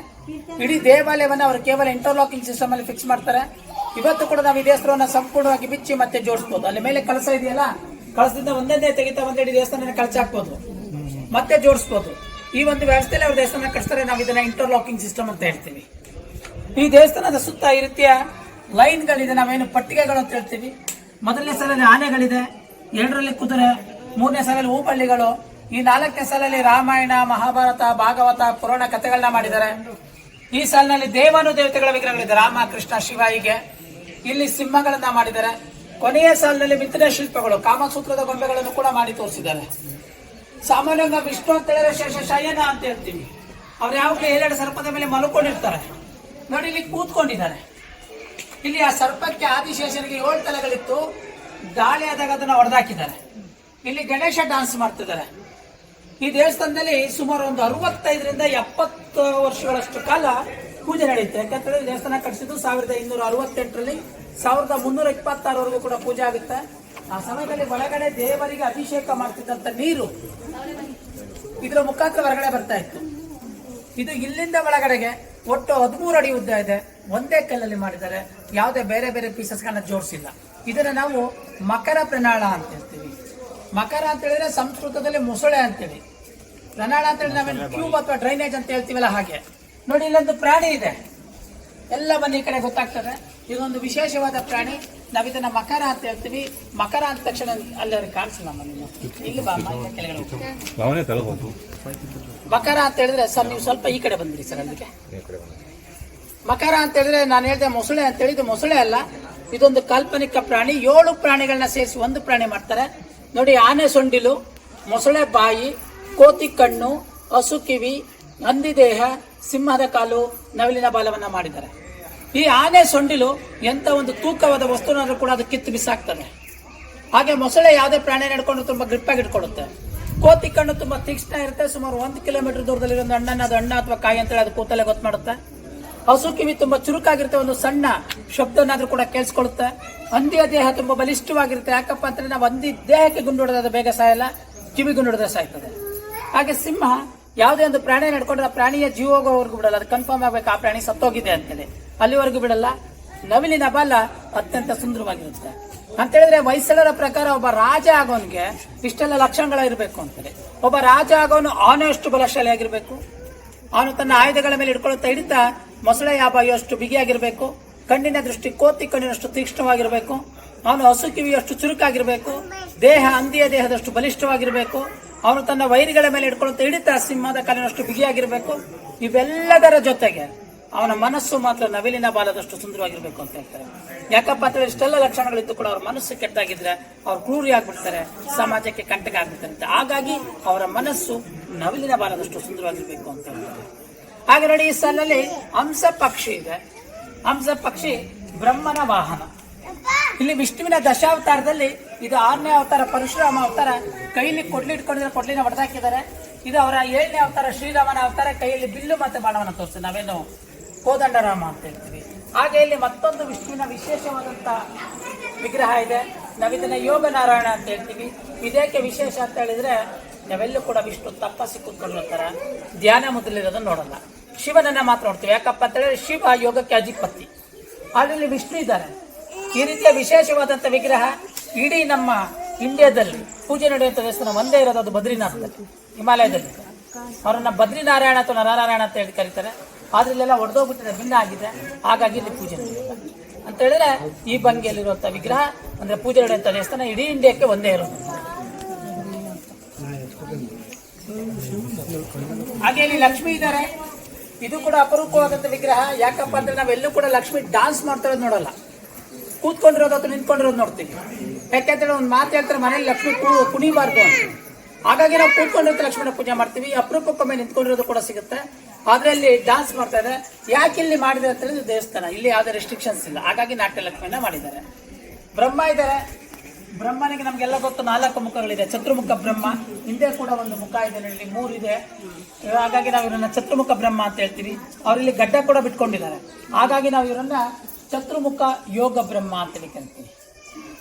ಇಡೀ ದೇವಾಲಯವನ್ನ ಅವರು ಕೇವಲ ಇಂಟರ್ಲಾಕಿಂಗ್ ಸಿಸ್ಟಮ್ ಅಲ್ಲಿ ಫಿಕ್ಸ್ ಮಾಡ್ತಾರೆ. ಇವತ್ತು ಕೂಡ ನಾವು ಈ ದೇವಸ್ಥಾನವನ್ನ ಸಂಪೂರ್ಣವಾಗಿ ಬಿಚ್ಚಿ ಮತ್ತೆ ಜೋಡಿಸಬಹುದು. ಅಲ್ಲಿ ಮೇಲೆ ಕಳಸ ಇದೆಯಲ್ಲ, ಕಳಸದಿಂದ ಒಂದೇ ತೆಗಿತಾ ಒಂದೇ ದೇವಸ್ಥಾನ ಕಳಚ ಹಾಕ್ಬೋದು, ಮತ್ತೆ ಜೋಡಿಸಬಹುದು. ಈ ಒಂದು ವ್ಯವಸ್ಥೆಯಲ್ಲಿ ಅವ್ರ ದೇವಸ್ಥಾನ ಕಟ್ತಾರೆ. ನಾವು ಇದನ್ನ ಇಂಟರ್ಲಾಕಿಂಗ್ ಸಿಸ್ಟಮ್ ಅಂತ ಹೇಳ್ತೀವಿ. ಈ ದೇವಸ್ಥಾನದ ಸುತ್ತ ಈ ರೀತಿಯ ಲೈನ್ಗಳಿದೆ, ನಾವೇನು ಪಟ್ಟಿಗೆಗಳು ಅಂತ ಹೇಳ್ತೀವಿ. ಮೊದಲನೇ ಸಾಲಲ್ಲಿ ಆನೆಗಳಿದೆ, 2ರಲ್ಲಿ ಕುದುರೆ, 3ನೇ ಸಾಲಲ್ಲಿ ಹೂಬಳ್ಳಿಗಳು, ಈ 4ನೇ ಸಾಲಲ್ಲಿ ರಾಮಾಯಣ, ಮಹಾಭಾರತ, ಭಾಗವತ, ಪುರಾಣ ಕಥೆಗಳನ್ನ ಮಾಡಿದ್ದಾರೆ. ಈ ಸಾಲಿನಲ್ಲಿ ದೇವಾನುದೇವತೆಗಳ ವಿಗ್ರಹಗಳಿದೆ, ರಾಮ, ಕೃಷ್ಣ, ಶಿವ. ಹೀಗೆ ಇಲ್ಲಿ ಸಿಂಹಗಳನ್ನ ಮಾಡಿದ್ದಾರೆ. ಕೊನೆಯ ಸಾಲಿನಲ್ಲಿ ಮಿಥುನ ಶಿಲ್ಪಗಳು, ಕಾಮಸೂತ್ರದ ಗೊಂಬೆಗಳನ್ನು ಕೂಡ ಮಾಡಿ ತೋರಿಸಿದ್ದಾರೆ. ಸಾಮಾನ್ಯವಾಗಿ ನಾವು ವಿಷ್ಣು ಅಂತ ಹೇಳಿದ್ರೆ ಶೇಷ ಶಯನ ಅಂತ ಹೇಳ್ತೀವಿ. ಅವ್ರು ಯಾವಾಗಲೂ 2 ಸರ್ಪದ ಮೇಲೆ ಮಲ್ಕೊಂಡಿರ್ತಾರೆ. ನೋಡಿ, ಇಲ್ಲಿ ಕೂತ್ಕೊಂಡಿದ್ದಾರೆ. ಇಲ್ಲಿ ಆ ಸರ್ಪಕ್ಕೆ ಆದಿಶೇಷನಿಗೆ 7 ತಲೆಗಳಿತ್ತು, ದಾಳಿ ಆದಾಗ ಅದನ್ನ ಹೊಡೆದಾಕಿದ್ದಾರೆ. ಇಲ್ಲಿ ಗಣೇಶ ಡಾನ್ಸ್ ಮಾಡ್ತಿದ್ದಾರೆ. ಈ ದೇವಸ್ಥಾನದಲ್ಲಿ ಸುಮಾರು ಒಂದು 65ರಿಂದ 70 ವರ್ಷಗಳಷ್ಟು ಕಾಲ ಪೂಜೆ ನಡೆಯುತ್ತೆ. ಯಾಕಂತಂದ್ರೆ ದೇವಸ್ಥಾನ ಕಟ್ಟಿಸಿದ್ದು 1268ರಲ್ಲಿ, 1326ವರೆಗೂ ಕೂಡ ಪೂಜೆ ಆಗುತ್ತೆ. ಆ ಸಮಯದಲ್ಲಿ ಒಳಗಡೆ ದೇವರಿಗೆ ಅಭಿಷೇಕ ಮಾಡ್ತಿದ್ದಂತ ನೀರು ಇದರ ಮುಖಾಂತರ ಹೊರಗಡೆ ಬರ್ತಾ ಇತ್ತು. ಇದು ಇಲ್ಲಿಂದ ಒಳಗಡೆಗೆ ಒಟ್ಟು 13 ಅಡಿ ಉದ್ದ ಇದೆ. ಒಂದೇ ಕಲ್ಲಲ್ಲಿ ಮಾಡಿದ್ದಾರೆ, ಯಾವುದೇ ಬೇರೆ ಬೇರೆ ಪೀಸಸ್ಗಳನ್ನ ಜೋಡಿಸಿಲ್ಲ. ಇದನ್ನ ನಾವು ಮಕರ ಪ್ರಣಾಳ ಅಂತ ಹೇಳ್ತೀವಿ. ಮಕರ ಅಂತ ಹೇಳಿದ್ರೆ ಸಂಸ್ಕೃತದಲ್ಲಿ ಮೊಸಳೆ ಅಂತೇಳಿ, ಪ್ರಣಾಳ ಅಂತ ಹೇಳಿ ನಾವೇನು ಟ್ಯೂಬ್ ಅಥವಾ ಡ್ರೈನೇಜ್ ಅಂತ ಹೇಳ್ತೀವಲ್ಲ ಹಾಗೆ. ನೋಡಿ, ಇಲ್ಲೊಂದು ಪ್ರಾಣಿ ಇದೆ, ಎಲ್ಲ ಬನ್ನಿ ಈ ಕಡೆ ಗೊತ್ತಾಗ್ತದೆ. ಇದೊಂದು ವಿಶೇಷವಾದ ಪ್ರಾಣಿ, ನಾವ್ ಇದನ್ನ ಮಕರ ಅಂತ ಹೇಳ್ತೀವಿ. ಮಕರ ಅಂದ ತಕ್ಷಣ ಅಲ್ಲಿ ಅವ್ರಿಗೆ ಕಾಣಿಸಲ್ಲ, ಇಲ್ಲಿ ಬಾ ಕೆಳಗಡೆ. ಮಕರ ಅಂತ ಹೇಳಿದ್ರೆ ಸರ್, ನೀವು ಸ್ವಲ್ಪ ಈ ಕಡೆ ಬಂದ್ರಿ ಸರ್. ಅದಕ್ಕೆ ಮಕರ ಅಂತ ಹೇಳಿದ್ರೆ ನಾನು ಹೇಳಿದೆ ಮೊಸಳೆ ಅಂತ ಹೇಳಿದ್ದು, ಮೊಸಳೆ ಅಲ್ಲ, ಇದೊಂದು ಕಾಲ್ಪನಿಕ ಪ್ರಾಣಿ. 7 ಪ್ರಾಣಿಗಳನ್ನ ಸೇರಿಸಿ ಒಂದು ಪ್ರಾಣಿ ಮಾಡ್ತಾರೆ. ನೋಡಿ, ಆನೆ ಸೊಂಡಿಲು, ಮೊಸಳೆ ಬಾಯಿ, ಕೋತಿ ಕಣ್ಣು, ಹಸು ಕಿವಿ, ಹಂದಿ ದೇಹ, ಸಿಂಹದ ಕಾಲು, ನವಿಲಿನ ಬಾಲವನ್ನ ಮಾಡಿದ್ದಾರೆ. ಈ ಆನೆ ಸೊಂಡಿಲು ಎಂತ ಒಂದು ತೂಕವಾದ ವಸ್ತುನಾದ್ರೂ ಕೂಡ ಅದು ಕಿತ್ತು ಬಿಸಾಕ್ತದೆ. ಹಾಗೆ ಮೊಸಳೆ ಯಾವುದೇ ಪ್ರಾಣಿ ನಡ್ಕೊಂಡು ತುಂಬಾ ಗ್ರಿಪ್ ಆಗಿ ಇಟ್ಕೊಳ್ಳುತ್ತೆ. ಕೋತಿ ಕಣ್ಣು ತುಂಬಾ ತೀಕ್ಷ್ಣ ಇರುತ್ತೆ, ಸುಮಾರು 1 ಕಿಲೋಮೀಟರ್ ದೂರದಲ್ಲಿ ಒಂದು ಹಣ್ಣನ್ನ, ಅದು ಹಣ್ಣ ಅಥವಾ ಕಾಯಿ ಅಂತೇಳಿ ಅದು ಕೂತಲ್ಲೇ ಗೊತ್ತು ಮಾಡುತ್ತೆ. ಹಸು ಕಿವಿ ತುಂಬಾ ಚುರುಕಾಗಿರುತ್ತೆ, ಒಂದು ಸಣ್ಣ ಶಬ್ದನಾದ್ರೂ ಕೂಡ ಕೇಳಿಸ್ಕೊಳ್ಳುತ್ತೆ. ಹಂದಿಯ ದೇಹ ತುಂಬಾ ಬಲಿಷ್ಠವಾಗಿರುತ್ತೆ. ಯಾಕಪ್ಪ ಅಂತಂದ್ರೆ ನಾವು ಹಂದಿ ದೇಹಕ್ಕೆ ಗುಂಡು ಹೊಡೆದ ಬೇಗ ಸಾಯಲ್ಲ, ಕಿವಿ ಗುಂಡು ಹೊಡೆದ್ರೆ ಸಾಯ್ತದೆ. ಹಾಗೆ ಸಿಂಹ ಯಾವುದೇ ಒಂದು ಪ್ರಾಣಿ ನಡ್ಕೊಂಡ್ರೆ ಆ ಪ್ರಾಣಿಯ ಜೀವ ಹೋಗೋವರೆಗೂ ಬಿಡಲ್ಲ, ಅದು ಕನ್ಫರ್ಮ್ ಆಗ್ಬೇಕು ಆ ಪ್ರಾಣಿ ಸತ್ತೋಗಿದೆ ಅಂತೇಳಿ, ಅಲ್ಲಿವರೆಗೂ ಬಿಡಲ್ಲ. ನವಿಲಿನ ಬಾಲ ಅತ್ಯಂತ ಸುಂದರವಾಗಿರುತ್ತೆ ಅಂತ ಹೇಳಿದ್ರೆ, ಹೊಯ್ಸಳರ ಪ್ರಕಾರ ಒಬ್ಬ ರಾಜ ಆಗೋನ್ಗೆ ಇಷ್ಟೆಲ್ಲ ಲಕ್ಷಣಗಳು ಇರಬೇಕು ಅಂತೇಳಿ. ಒಬ್ಬ ರಾಜ ಆಗೋನು ಆನೆಯಷ್ಟು ಬಲಶಾಲಿ ಆಗಿರ್ಬೇಕು, ಅವನು ತನ್ನ ಆಯುಧಗಳ ಮೇಲೆ ಹಿಡ್ತಾ ಮೊಸಳೆಯ ಬಾಯಿಯಷ್ಟು ಬಿಗಿಯಾಗಿರ್ಬೇಕು, ಕಣ್ಣಿನ ದೃಷ್ಟಿ ಕೋತಿ ಕಣ್ಣಿನಷ್ಟು ತೀಕ್ಷ್ಣವಾಗಿರ್ಬೇಕು, ಅವನು ಹಸು ಕಿವಿಯಷ್ಟು ಚುರುಕಾಗಿರ್ಬೇಕು, ದೇಹ ಹಂದಿಯ ದೇಹದಷ್ಟು ಬಲಿಷ್ಠವಾಗಿರಬೇಕು. ಅವನು ತನ್ನ ವೈರಿಗಳ ಮೇಲೆ ಇಟ್ಕೊಳ್ಳುತ್ತ ಹಿಡಿತ ಸಿಂಹದ ಕಾಲಿನಷ್ಟು ಬಿಗಿಯಾಗಿರಬೇಕು. ಇವೆಲ್ಲದರ ಜೊತೆಗೆ ಅವನ ಮನಸ್ಸು ಮಾತ್ರ ನವಿಲಿನ ಬಾಲದಷ್ಟು ಸುಂದರವಾಗಿರ್ಬೇಕು ಅಂತ ಹೇಳ್ತಾರೆ. ಯಾಕಪ್ಪ ಅಂತ ಹೇಳಿ ಇಷ್ಟೆಲ್ಲ ಲಕ್ಷಣಗಳಿದ್ದು ಕೂಡ ಅವ್ರ ಮನಸ್ಸು ಕೆಟ್ಟಾಗಿದ್ರೆ ಅವ್ರು ಕ್ರೂರಿ ಆಗ್ಬಿಡ್ತಾರೆ, ಸಮಾಜಕ್ಕೆ ಕಂಟಕ ಆಗ್ಬಿಡ್ತಾರೆ. ಹಾಗಾಗಿ ಅವರ ಮನಸ್ಸು ನವಿಲಿನ ಬಾಲದಷ್ಟು ಸುಂದರವಾಗಿರ್ಬೇಕು ಅಂತ ಹೇಳ್ತಾರೆ. ಹಾಗೆ ನೋಡಿ, ಈ ಸಾಲಲ್ಲಿ ಹಂಸ ಪಕ್ಷಿ ಇದೆ. ಹಂಸ ಪಕ್ಷಿ ಬ್ರಹ್ಮನ ವಾಹನ. ಇಲ್ಲಿ ವಿಷ್ಣುವಿನ ದಶಾವತಾರದಲ್ಲಿ ಇದು 6ನೇ ಅವತಾರ ಪರಶುರಾಮ ಅವತಾರ. ಕೈಯಲ್ಲಿ ಕೊಡ್ಲಿ ಇಟ್ಕೊಂಡಿದ್ರೆ ಕೊಡ್ಲಿನ ಹೊಡೆದಾಕಿದ್ದಾರೆ. ಇದು ಅವರ 7ನೇ ಅವತಾರ ಶ್ರೀರಾಮನ ಅವತಾರ. ಕೈಯಲ್ಲಿ ಬಿಲ್ಲು ಮತ್ತೆ ಬಾಣವನ್ನು ತೋರಿಸ್ತೀವಿ, ನಾವೇನು ಕೋದಂಡರಾಮ ಅಂತ ಹೇಳ್ತೀವಿ. ಹಾಗೆ ಇಲ್ಲಿ ಮತ್ತೊಂದು ವಿಷ್ಣುವಿನ ವಿಶೇಷವಾದಂತ ವಿಗ್ರಹ ಇದೆ. ನಾವಿದನ್ನ ಯೋಗ ನಾರಾಯಣ ಅಂತ ಹೇಳ್ತೀವಿ. ಇದಕ್ಕೆ ವಿಶೇಷ ಅಂತ ಹೇಳಿದ್ರೆ, ನಾವೆಲ್ಲೂ ಕೂಡ ವಿಷ್ಣು ತಪಸ್ಸಿ ಕೂತ್ಕೊಂಡಿರ್ತಾರ, ಧ್ಯಾನ ಮುದ್ರಲಿರೋದನ್ನ ನೋಡಲ್ಲ. ಶಿವನನ್ನ ಮಾತ್ರ ನೋಡ್ತೀವಿ. ಯಾಕಪ್ಪ ಅಂತ ಹೇಳಿದ್ರೆ ಶಿವ ಯೋಗಕ್ಕೆ ಅಧಿಪತಿ. ಅಲ್ಲಿ ವಿಷ್ಣು ಇದ್ದಾರೆ. ಈ ರೀತಿಯ ವಿಶೇಷವಾದಂಥ ವಿಗ್ರಹ ಇಡೀ ನಮ್ಮ ಇಂಡಿಯಾದಲ್ಲಿ ಪೂಜೆ ನಡೆಯುವಂಥ ದೇವಸ್ಥಾನ ಒಂದೇ ಇರೋದು, ಅದು ಬದ್ರಿನಾಥದಲ್ಲಿ, ಹಿಮಾಲಯದಲ್ಲಿ. ಅವರನ್ನ ಬದ್ರಿನಾರಾಯಣ ಅಥವಾ ನರನಾರಾಯಣ ಅಂತ ಹೇಳಿ ಕರೀತಾರೆ. ಆದ್ರೆ ಇಲ್ಲೆಲ್ಲ ಒಡೆದೋಗ್ಬಿಟ್ಟಿದೆ, ಭಿನ್ನ ಆಗಿದೆ. ಹಾಗಾಗಿ ಇಲ್ಲಿ ಪೂಜೆ ನಡೆಯುತ್ತೆ ಅಂತ ಹೇಳಿದ್ರೆ, ಈ ಭಂಗಿಯಲ್ಲಿರುವಂಥ ವಿಗ್ರಹ ಅಂದ್ರೆ ಪೂಜೆ ನಡೆಯುವಂಥ ದೇವಸ್ಥಾನ ಇಡೀ ಇಂಡಿಯಾಕ್ಕೆ ಒಂದೇ ಇರೋದು. ಹಾಗೆ ಇಲ್ಲಿ ಲಕ್ಷ್ಮಿ ಇದ್ದಾರೆ. ಇದು ಕೂಡ ಅಪರೂಪವಾದಂಥ ವಿಗ್ರಹ. ಯಾಕಪ್ಪ ಅಂದ್ರೆ ನಾವೆಲ್ಲೂ ಕೂಡ ಲಕ್ಷ್ಮಿ ಡಾನ್ಸ್ ಮಾಡ್ತಿರೋದು ನೋಡಲ್ಲ, ಕೂತ್ಕೊಂಡಿರೋದು ಅಥವಾ ನಿಂತ್ಕೊಂಡಿರೋದು ನೋಡ್ತೀವಿ. ಯಾಕೆಂದ್ರೆ ಒಂದು ಮಾತು ಹೇಳ್ತಾರೆ, ಮನೇಲಿ ಲಕ್ಷ್ಮಿ ಕುಣಿಬಾರ್ದು ಅಂತ. ಹಾಗಾಗಿ ನಾವು ಕೂತ್ಕೊಂಡಿರೋ ಲಕ್ಷ್ಮಿನ ಪೂಜೆ ಮಾಡ್ತೀವಿ. ಅಪರೂಪಕ್ಕೊಮ್ಮೆ ನಿಂತ್ಕೊಂಡಿರೋದು ಕೂಡ ಸಿಗುತ್ತೆ. ಆದ್ರೆ ಇಲ್ಲಿ ಡಾನ್ಸ್ ಮಾಡ್ತಾ ಇದೆ. ಯಾಕೆ ಇಲ್ಲಿ ಮಾಡಿದೆ ಅಂತ ಹೇಳಿದ್ರೆ, ದೇವಸ್ಥಾನ ಇಲ್ಲಿ ಯಾವುದೇ ರೆಸ್ಟ್ರಿಕ್ಷನ್ಸ್ ಇಲ್ಲ. ಹಾಗಾಗಿ ನಾಟ್ಯ ಲಕ್ಷ್ಮಿನ ಮಾಡಿದ್ದಾರೆ. ಬ್ರಹ್ಮ ಇದ್ದಾರೆ. ಬ್ರಹ್ಮನಿಗೆ ನಮ್ಗೆಲ್ಲ ಗೊತ್ತು 4 ಮುಖಗಳಿದೆ. ಚತುರ್ಮುಖ ಬ್ರಹ್ಮ. ಹಿಂದೆ ಕೂಡ ಒಂದು ಮುಖ ಇದೆ, ಇಲ್ಲಿ 3 ಇದೆ. ಹಾಗಾಗಿ ನಾವು ಇವರನ್ನ ಚತುರ್ಮುಖ ಬ್ರಹ್ಮ ಅಂತ ಹೇಳ್ತೀವಿ. ಅವರಿಲ್ಲಿ ಗಡ್ಡ ಕೂಡ ಬಿಟ್ಕೊಂಡಿದ್ದಾರೆ. ಹಾಗಾಗಿ ನಾವು ಇವರನ್ನ ಚತುರ್ಮುಖ ಯೋಗ ಬ್ರಹ್ಮ ಅಂತ ಕರಿತೀವಿ.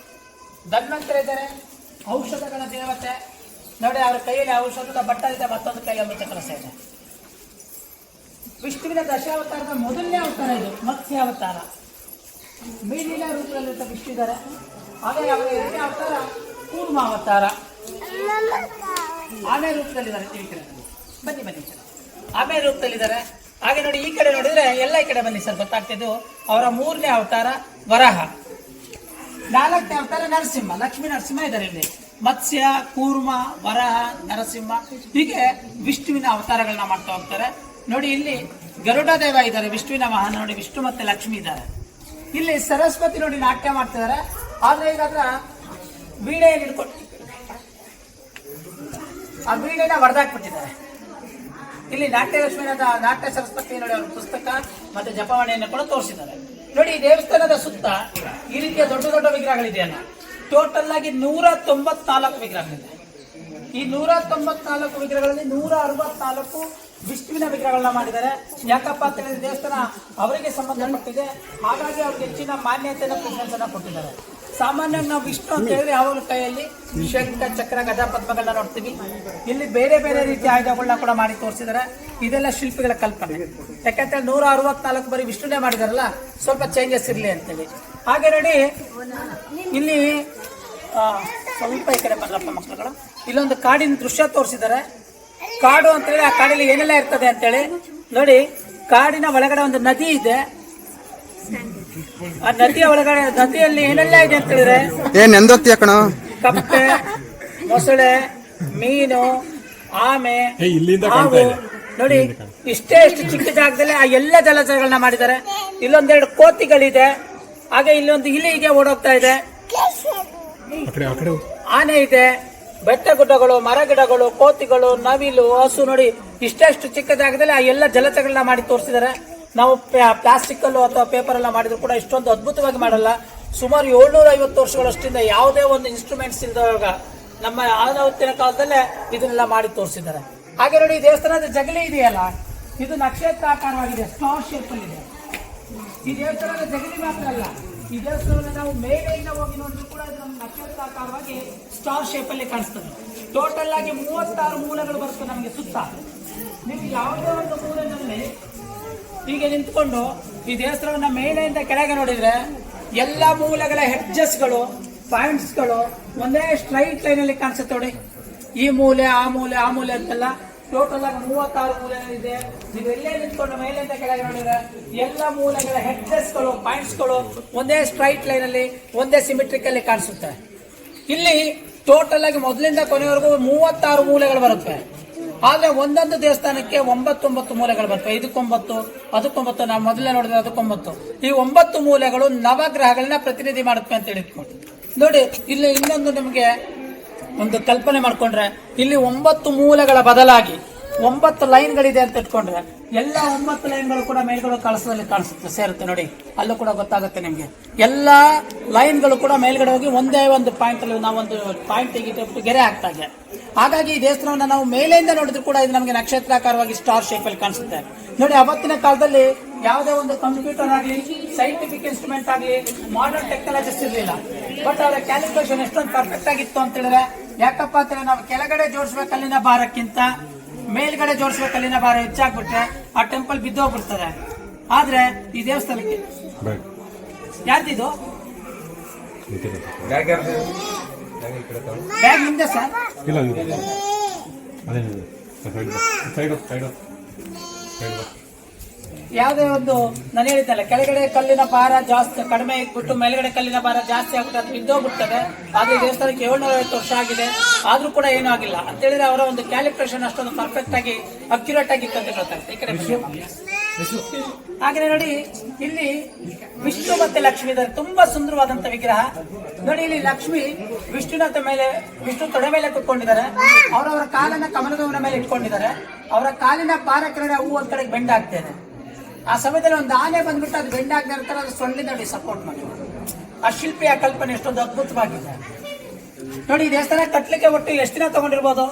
ಧನ್ವಂತರ ಇದ್ದಾರೆ. ಔಷಧಗಳ ದೇವತೆ ನೋಡಿ. ಅವರ ಕೈಯಲ್ಲಿ ಔಷಧದ ಬಟ್ಟ ಇದೆ, ಮತ್ತೊಂದು ಕೈಯಲ್ಲಿ ಅಮೃತ ಕಲಶ ಇದೆ. ವಿಷ್ಣುವಿನ ದಶಾವತಾರದ ಮೊದಲನೇ ಅವತಾರ ಇದು, ಮತ್ಸ್ಯಾವತಾರ. ಮೀನಿನ ರೂಪದಲ್ಲಿದ್ದ ವಿಷ್ಣು ಇದ್ದಾರೆ. ಹಾಗೆ ಅವರ 2ನೇ ಅವತಾರ ಕೂರ್ಮಾವತಾರ. ಆಮೆ ರೂಪದಲ್ಲಿದ್ದಾರೆ. ಬನ್ನಿ ಆಮೆ ರೂಪದಲ್ಲಿದ್ದಾರೆ. ಹಾಗೆ ನೋಡಿ, ಈ ಕಡೆ ನೋಡಿದ್ರೆ ಎಲ್ಲ ಈ ಕಡೆ ಬನ್ನಿ ಸರ್, ಗೊತ್ತಾಗ್ತಿದ್ದು. ಅವರ 3ನೇ ಅವತಾರ ವರಹ. 4ನೇ ಅವತಾರ ನರಸಿಂಹ. ಲಕ್ಷ್ಮೀ ನರಸಿಂಹ ಇದ್ದಾರೆ ಇಲ್ಲಿ. ಮತ್ಸ್ಯ, ಕೂರ್ಮ, ವರಹ, ನರಸಿಂಹ, ಹೀಗೆ ವಿಷ್ಣುವಿನ ಅವತಾರಗಳನ್ನ ಮಾಡ್ತಾ ಹೋಗ್ತಾರೆ. ನೋಡಿ, ಇಲ್ಲಿ ಗರುಡ ದೇವ ಇದ್ದಾರೆ, ವಿಷ್ಣುವಿನ ವಾಹನ. ನೋಡಿ, ವಿಷ್ಣು ಮತ್ತೆ ಲಕ್ಷ್ಮಿ ಇದ್ದಾರೆ. ಇಲ್ಲಿ ಸರಸ್ವತಿ ನೋಡಿ ನಾಟ್ಯ ಮಾಡ್ತಿದ್ದಾರೆ. ಆದ್ರೆ ಈಗ ವೀಣೆಯನ್ನು ಹಿಡ್ಕೊಂಡು ಆ ವೀಣೆನ ಹೊಡೆದಾಕ್ಬಿಟ್ಟಿದ್ದಾರೆ. ಇಲ್ಲಿ ನಾಟ್ಯ ಲಕ್ಷ್ಮೀನ ನಾಟ್ಯ ಸರಸ್ವತಿ ನೋಡಿ ಅವರ ಪುಸ್ತಕ ಮತ್ತೆ ಜಪವಾಣಿಯನ್ನು ಕೂಡ ತೋರಿಸಿದ್ದಾರೆ. ನೋಡಿ, ಈ ದೇವಸ್ಥಾನದ ಸುತ್ತ ಈ ರೀತಿಯ ದೊಡ್ಡ ದೊಡ್ಡ ವಿಗ್ರಹಗಳಿದೆಯಲ್ಲ, ಟೋಟಲ್ ಆಗಿ 194 ವಿಗ್ರಹಗಳಿದೆ. ಈ 194 ವಿಗ್ರಹಗಳಲ್ಲಿ 164 ವಿಷ್ಣುವಿನ ವಿಗ್ರಹಗಳನ್ನ ಮಾಡಿದ್ದಾರೆ. ಯಾಕಪ್ಪ ಅಂತ ಹೇಳಿದ್ರೆ, ದೇವಸ್ಥಾನ ಅವರಿಗೆ ಸಂಬಂಧಪಟ್ಟಿದೆ. ಹಾಗಾಗಿ ಅವ್ರಿಗೆ ಹೆಚ್ಚಿನ ಮಾನ್ಯತೆಯನ್ನು ಪ್ರಿಫರೆನ್ಸ್ ಅನ್ನ ಕೊಟ್ಟಿದ್ದಾರೆ. ಸಾಮಾನ್ಯವಾಗಿ ನಾವು ವಿಷ್ಣು ಅಂತ ಹೇಳಿದ್ರೆ ಯಾವಾಗಲೂ ಕೈಯಲ್ಲಿ ಶಂಖ, ಚಕ್ರ, ಗದಾ, ಪದ್ಮಗಳನ್ನ ನೋಡ್ತೀವಿ. ಇಲ್ಲಿ ಬೇರೆ ಬೇರೆ ರೀತಿಯ ಆಯುಧಗಳನ್ನ ಕೂಡ ಮಾಡಿ ತೋರಿಸಿದ್ದಾರೆ. ಇದೆಲ್ಲ ಶಿಲ್ಪಿಗಳ ಕಲ್ಪನೆ. ಯಾಕಂತ 164 ಬರೀ ವಿಷ್ಣುನೇ ಮಾಡಿದಾರಲ್ಲ, ಸ್ವಲ್ಪ ಚೇಂಜಸ್ ಇರಲಿ ಅಂತೇಳಿ. ಹಾಗೆ ನೋಡಿ, ಇಲ್ಲಿ ಸ್ವಲ್ಪ ಈ ಕಡೆ ಬರಲಪ್ಪ ಮಕ್ಕಳುಗಳು. ಇಲ್ಲೊಂದು ಕಾಡಿನ ದೃಶ್ಯ ತೋರಿಸಿದ್ದಾರೆ. ಕಾಡು ಅಂತ ಹೇಳಿ, ಆ ಕಾಡಲ್ಲಿ ಏನೆಲ್ಲ ಇರ್ತದೆ ಅಂತೇಳಿ ನೋಡಿ. ಕಾಡಿನ ಒಳಗಡೆ ಒಂದು ನದಿ ಇದೆ. ಆ ನದಿಯ ಒಳಗಡೆ, ನದಿಯಲ್ಲಿ ಏನೆಲ್ಲ ಇದೆ ಅಂತ ಹೇಳಿದ್ರೆ, ಕಪ್ಪೆ, ಮೊಸಳೆ, ಮೀನು, ಆಮೆ, ಹಾವು. ನೋಡಿ, ಇಷ್ಟೇ ಎಷ್ಟು ಚಿಕ್ಕ ಜಾಗದಲ್ಲಿ ಆ ಎಲ್ಲ ಜಲಚರಗಳನ್ನ ಮಾಡಿದ್ದಾರೆ. ಇಲ್ಲೊಂದೆರಡು ಕೋತಿಗಳಿದೆ. ಹಾಗೆ ಇಲ್ಲೊಂದು ಇಲಿಗೆ ಓಡೋಗ್ತಾ ಇದೆ. ಆನೆ ಇದೆ. ಬೆಟ್ಟ ಗುಡ್ಡಗಳು, ಮರ ಗಿಡಗಳು, ಕೋತಿಗಳು, ನವಿಲು, ಹಸು. ನೋಡಿ, ಇಷ್ಟೆಷ್ಟು ಚಿಕ್ಕ ಜಾಗದಲ್ಲಿ ಆ ಎಲ್ಲ ಜಲಚರಗಳನ್ನ ಮಾಡಿ ತೋರಿಸಿದ್ದಾರೆ. ನಾವು ಪ್ಲಾಸ್ಟಿಕ್ ಅಲ್ಲೂ ಅಥವಾ ಪೇಪರ್ ಎಲ್ಲ ಮಾಡಿದ್ರು ಕೂಡ ಇಷ್ಟೊಂದು ಅದ್ಭುತವಾಗಿ ಮಾಡಲ್ಲ. ಸುಮಾರು 750 ವರ್ಷಗಳಷ್ಟಿಂದ ಯಾವುದೇ ಒಂದು ಇನ್ಸ್ಟ್ರೂಮೆಂಟ್ಸ್ ಇಲ್ಲದಾಗ ನಮ್ಮ ಆವತ್ತಿನ ಕಾಲದಲ್ಲೇ ಇದನ್ನೆಲ್ಲ ಮಾಡಿ ತೋರಿಸಿದ್ದಾರೆ. ಹಾಗೆ ನೋಡಿ, ದೇವಸ್ಥಾನದ ಜಗಲಿ ಇದೆಯಲ್ಲ, ಇದು ನಕ್ಷತ್ರಾಕಾರವಾಗಿದೆ, ಸ್ಟಾರ್ ಶೇಪ್ ಅಲ್ಲಿ ಇದೆ. ಈ ದೇವಸ್ಥಾನದ ಜಗಲಿ ಮಾತ್ರ ಅಲ್ಲ, ಈ ದೇವಸ್ಥಾನದ ನಾವು ಮೇಲೆಯಿಂದ ಹೋಗಿ ನೋಡಿದ್ರು ಕೂಡ ಇದು ನಮ್ಮ ನಕ್ಷತ್ರಾಕಾರವಾಗಿ ಸ್ಟಾರ್ ಶೇಪ್ ಅಲ್ಲಿ ಕಾಣಿಸ್ತದೆ. ಟೋಟಲ್ ಆಗಿ 36 ಮೂಲೆಗಳು ಬರುತ್ತೆ ನಮಗೆ ಸುತ್ತ. ನೀವು ಯಾವುದೇ ಒಂದು ಮೂಲೆಯಲ್ಲಿ ಹೀಗೆ ನಿಂತ್ಕೊಂಡು ಈ ದೇವಸ್ಥಾನವನ್ನ ಮೇಲೆಯಿಂದ ಕೆಳಗೆ ನೋಡಿದ್ರೆ ಎಲ್ಲ ಮೂಲೆಗಳ ಹೆಡ್ಜಸ್ಗಳು, ಪಾಯಿಂಟ್ಸ್ಗಳು ಒಂದೇ ಸ್ಟ್ರೈಟ್ ಲೈನ್ ಅಲ್ಲಿ ಕಾಣಿಸುತ್ತೆ. ನೋಡಿ, ಈ ಮೂಲೆ, ಆ ಮೂಲೆ, ಆ ಮೂಲೆ ಅಂತೆಲ್ಲ ಟೋಟಲ್ ಆಗಿ 36 ಮೂಲೆ ಇದೆ. ನೀವು ಎಲ್ಲೇ ನಿಂತ್ಕೊಂಡು ಮೇಲಿಂದ ಕೆಳಗೆ ನೋಡಿದ್ರೆ ಎಲ್ಲ ಮೂಲೆಗಳ ಹೆಡ್ಜಸ್ಗಳು, ಪಾಯಿಂಟ್ಸ್ಗಳು ಒಂದೇ ಸ್ಟ್ರೈಟ್ ಲೈನ್ ಅಲ್ಲಿ, ಒಂದೇ ಸಿಮೆಟ್ರಿಕ್ ಅಲ್ಲಿ ಕಾಣಿಸುತ್ತೆ. ಇಲ್ಲಿ ಟೋಟಲ್ ಆಗಿ ಮೊದಲಿಂದ ಕೊನೆವರೆಗೂ 36 ಮೂಲೆಗಳು ಬರುತ್ತೆ. ಆದ್ರೆ ಒಂದೊಂದು ದೇವಸ್ಥಾನಕ್ಕೆ 9 ಮೂಲೆಗಳು ಬರ್ತವೆ. ಇದಕ್ಕೊಂಬತ್ತು, ಅದಕ್ಕೊಂಬತ್ತು, ನಾವು ಮೊದಲೇ ನೋಡಿದ್ರೆ ಅದಕ್ಕೊಂಬತ್ತು. ಈ 9 ಮೂಲೆಗಳು ನವಗ್ರಹಗಳನ್ನ ಪ್ರತಿನಿಧಿ ಮಾಡುತ್ತವೆ ಅಂತ ಹೇಳಿದ್ಕೊಂಡು ನೋಡಿ. ಇಲ್ಲಿ ಇನ್ನೊಂದು ನಿಮಗೆ ಒಂದು ಕಲ್ಪನೆ ಮಾಡ್ಕೊಂಡ್ರೆ, ಇಲ್ಲಿ 9 ಮೂಲೆಗಳ ಬದಲಾಗಿ 9 ಲೈನ್ಗಳಿದೆ ಅಂತ ಇಟ್ಕೊಂಡ್ರೆ, ಎಲ್ಲ 9 ಲೈನ್ಗಳು ಕೂಡ ಮೇಲ್ಗಡೆ ಕಳಸದಲ್ಲಿ ಕಾಣಿಸುತ್ತೆ, ಸೇರುತ್ತೆ ನೋಡಿ. ಅಲ್ಲೂ ಕೂಡ ಗೊತ್ತಾಗುತ್ತೆ ನಿಮ್ಗೆ. ಎಲ್ಲಾ ಲೈನ್ಗಳು ಕೂಡ ಮೇಲ್ಗಡೆ ಹೋಗಿ ಒಂದೇ ಒಂದು ಪಾಯಿಂಟ್ ಅಲ್ಲಿ ನಾವೊಂದು ಪಾಯಿಂಟ್ ತೆಗಿಟ್ಟು ಗೆರೆ ಆಗ್ತಾ ಇದೆ. ಹಾಗಾಗಿ ಈ ದೇವಸ್ಥಾನವನ್ನು ನಾವು ಮೇಲೆಯಿಂದ ನೋಡಿದ್ರು ಕೂಡ ಇದು ನಮಗೆ ನಕ್ಷತ್ರಾಕಾರವಾಗಿ ಸ್ಟಾರ್ ಶೇಪ್ ಅಲ್ಲಿ ಕಾಣಿಸುತ್ತೆ ನೋಡಿ. ಅವತ್ತಿನ ಕಾಲದಲ್ಲಿ ಯಾವುದೇ ಒಂದು ಕಂಪ್ಯೂಟರ್ ಆಗಲಿ, ಸೈಂಟಿಫಿಕ್ ಇನ್ಸ್ಟ್ರೂಮೆಂಟ್ ಆಗಲಿ, ಮಾಡರ್ನ್ ಟೆಕ್ನಾಲಜೀಸ್ ಇರಲಿಲ್ಲ. ಬಟ್ ಅವರ ಕ್ಯಾಲ್ಕುಲೇಷನ್ ಎಷ್ಟೊಂದು ಪರ್ಫೆಕ್ಟ್ ಆಗಿತ್ತು ಅಂತ ಹೇಳಿದ್ರೆ, ಯಾಕಪ್ಪ ಅಂತೇಳಿ ನಾವು ಕೆಳಗಡೆ ಜೋಡಿಸ್ಬೇಕು ಅಲ್ಲಿನ ಭಾರಕ್ಕಿಂತ ಮೇಲ್ಗಡೆ ಜೋಡಿಸ್ಬೇಕು ಅಲ್ಲಿನ ಭಾರ ಹೆಚ್ಚಾಗ್ಬಿಟ್ರೆ ಆ ಟೆಂಪಲ್ ಬಿದ್ದೋಗ್ಬಿಡ್ತಾರೆ. ಆದ್ರೆ ಈ ದೇವಸ್ಥಾನಕ್ಕೆ ಯಾರ್ದಿದು ಬ್ಯಾಗ್ ನಿಮ್ದೆ ಸರ್? ಯಾವುದೇ ಒಂದು ನಾನು ಹೇಳಿದ್ದಲ್ಲ, ಕೆಳಗಡೆ ಕಲ್ಲಿನ ಭಾರ ಜಾಸ್ತಿ ಕಡಿಮೆ ಇಟ್ಬಿಟ್ಟು ಮೇಲ್ಗಡೆ ಕಲ್ಲಿನ ಭಾರ ಜಾಸ್ತಿ ಆಗ್ಬಿಟ್ಟು ಅದು ಬಿದ್ದೋಗ್ಬಿಡ್ತದೆ. ಆದ್ರೆ ದೇವಸ್ಥಾನಕ್ಕೆ 750 ವರ್ಷ ಆಗಿದೆ, ಆದ್ರೂ ಕೂಡ ಏನೂ ಆಗಿಲ್ಲ ಅಂತ ಹೇಳಿದ್ರೆ ಅವರ ಒಂದು ಕ್ಯಾಲ್ಕುಲೇಷನ್ ಅಷ್ಟೊಂದು ಪರ್ಫೆಕ್ಟ್ ಆಗಿ ಅಕ್ಯುರೇಟ್ ಆಗಿತ್ತು ಅಂತ ಗೊತ್ತಾಗುತ್ತೆ. ಈ ಕಡೆ ಹಾಗೆ ನೋಡಿ, ಇಲ್ಲಿ ವಿಷ್ಣು ಮತ್ತೆ ಲಕ್ಷ್ಮಿ ಇದ್ದಾರೆ. ತುಂಬಾ ಸುಂದರವಾದಂತ ವಿಗ್ರಹ ನೋಡಿ. ಇಲ್ಲಿ ಲಕ್ಷ್ಮಿ ವಿಷ್ಣು ತೊಡೆ ಮೇಲೆ ಕುತ್ಕೊಂಡಿದ್ದಾರೆ. ಅವರವರ ಕಾಲನ್ನ ಕಮಲದವನ ಮೇಲೆ ಇಟ್ಕೊಂಡಿದ್ದಾರೆ. ಅವರ ಕಾಲಿನ ಭಾರ ಕೆಳಗಡೆ ಹೂ ಒಂದ್ ಕಡೆಗೆ ಬೆಂಡ್ ಆಗ್ತೇನೆ. ಆ ಸಮಯದಲ್ಲಿ ಒಂದು ಆನೆ ಬಂದ್ಬಿಟ್ಟು ಅದು ಬೆಂಡ್ ಆಗದ ನಂತರ ಅದು ಸೊಳ್ಳೆ ನೋಡಿ ಸಪೋರ್ಟ್ ಮಾಡಿ. ಆ ಶಿಲ್ಪಿಯ ಕಲ್ಪನೆ ಎಷ್ಟೊಂದು ಅದ್ಭುತವಾಗಿದೆ ನೋಡಿ. ಈ ದೇವಸ್ಥಾನ ಕಟ್ಲಿಕ್ಕೆ ಒಟ್ಟು ಎಷ್ಟು ದಿನ ತಗೊಂಡಿರ್ಬೋದು?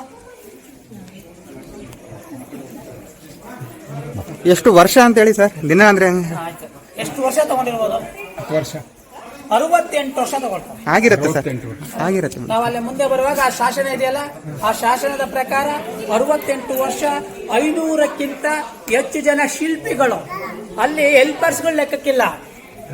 ಎಷ್ಟು ವರ್ಷ ಅಂತ ಹೇಳಿ ಸರ್? ದಿನ ಅಂದ್ರೆ ಆಯ್ತು, ಎಷ್ಟು ವರ್ಷ ತಗೊಂಡಿರ್ಬೋದು? 68 ವರ್ಷ ತಗೊಳ್ತಾರೆ. ಆಗಿರುತ್ತೆ ಸರ್, ಆಗಿರುತ್ತೆ. ನಾವು ಅಲ್ಲಿ ಮುಂದೆ ಬರುವಾಗ ಆ ಶಾಸನ ಇದೆಯಲ್ಲ, ಆ ಶಾಸನದ ಪ್ರಕಾರ 68 ವರ್ಷ 500ಕ್ಕಿಂತ ಹೆಚ್ಚು ಜನ ಶಿಲ್ಪಿಗಳು, ಅಲ್ಲಿ ಹೆಲ್ಪರ್ಸ್ಗಳು ಲೆಕ್ಕಕ್ಕಿಲ್ಲ.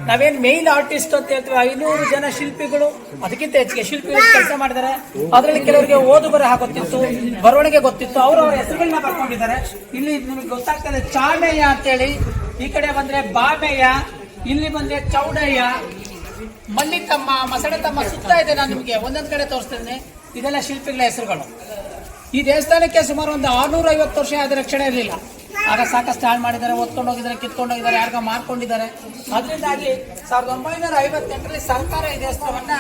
ನಾವೇನ್ ಮೇಲ್ ಆರ್ಟಿಸ್ಟ್ ಅಂತ ಹೇಳ್ತೀವಿ, 500 ಜನ ಶಿಲ್ಪಿಗಳು, ಅದಕ್ಕಿಂತ ಹೆಚ್ಚಿಗೆ ಶಿಲ್ಪಿಗಳು ಕೆಲಸ ಮಾಡಿದ್ದಾರೆ. ಅದರಲ್ಲಿ ಕೆಲವರಿಗೆ ಓದು ಬರಹ ಗೊತ್ತಿತ್ತು, ಬರವಣಿಗೆ ಗೊತ್ತಿತ್ತು, ಅವರವರ ಹೆಸರುಗಳನ್ನ ಬರ್ಕೊಂಡಿದ್ದಾರೆ. ಇಲ್ಲಿ ನಿಮಗೆ ಗೊತ್ತಾಗ್ತದೆ ಚಾಮೆಯ ಅಂತೇಳಿ, ಈ ಕಡೆ ಬಂದ್ರೆ ಬಾಮೆಯ, ಇಲ್ಲಿ ಬಂದ್ರೆ ಚೌಡಯ್ಯ, ಮಲ್ಲಿಕಮ್ಮ, ಮಸಣತಮ್ಮ ಸುತ್ತ ಇದೆ. ನಾನು ನಿಮಗೆ ಒಂದೊಂದ್ ಕಡೆ ತೋರಿಸ್ತೇನೆ. ಇದೆಲ್ಲ ಶಿಲ್ಪಿಗಳ ಹೆಸರುಗಳು. ಈ ದೇವಸ್ಥಾನಕ್ಕೆ ಸುಮಾರು ಒಂದು 650 ವರ್ಷ ಆದ ರಕ್ಷಣೆ ಇರಲಿಲ್ಲ. ಆಗ ಸಾಕಷ್ಟು ಹಾಳು ಮಾಡಿದ್ದಾರೆ, ಒತ್ಕೊಂಡು ಹೋಗಿದ್ದಾರೆ, ಕಿತ್ಕೊಂಡು ಹೋಗಿದ್ದಾರೆ, ಯಾರಿಗ ಮಾರ್ಕೊಂಡಿದ್ದಾರೆ. ಅದರಿಂದಾಗಿ 1958ರಲ್ಲಿ ಸರ್ಕಾರ ಈ ದೇವಸ್ಥಾನವನ್ನ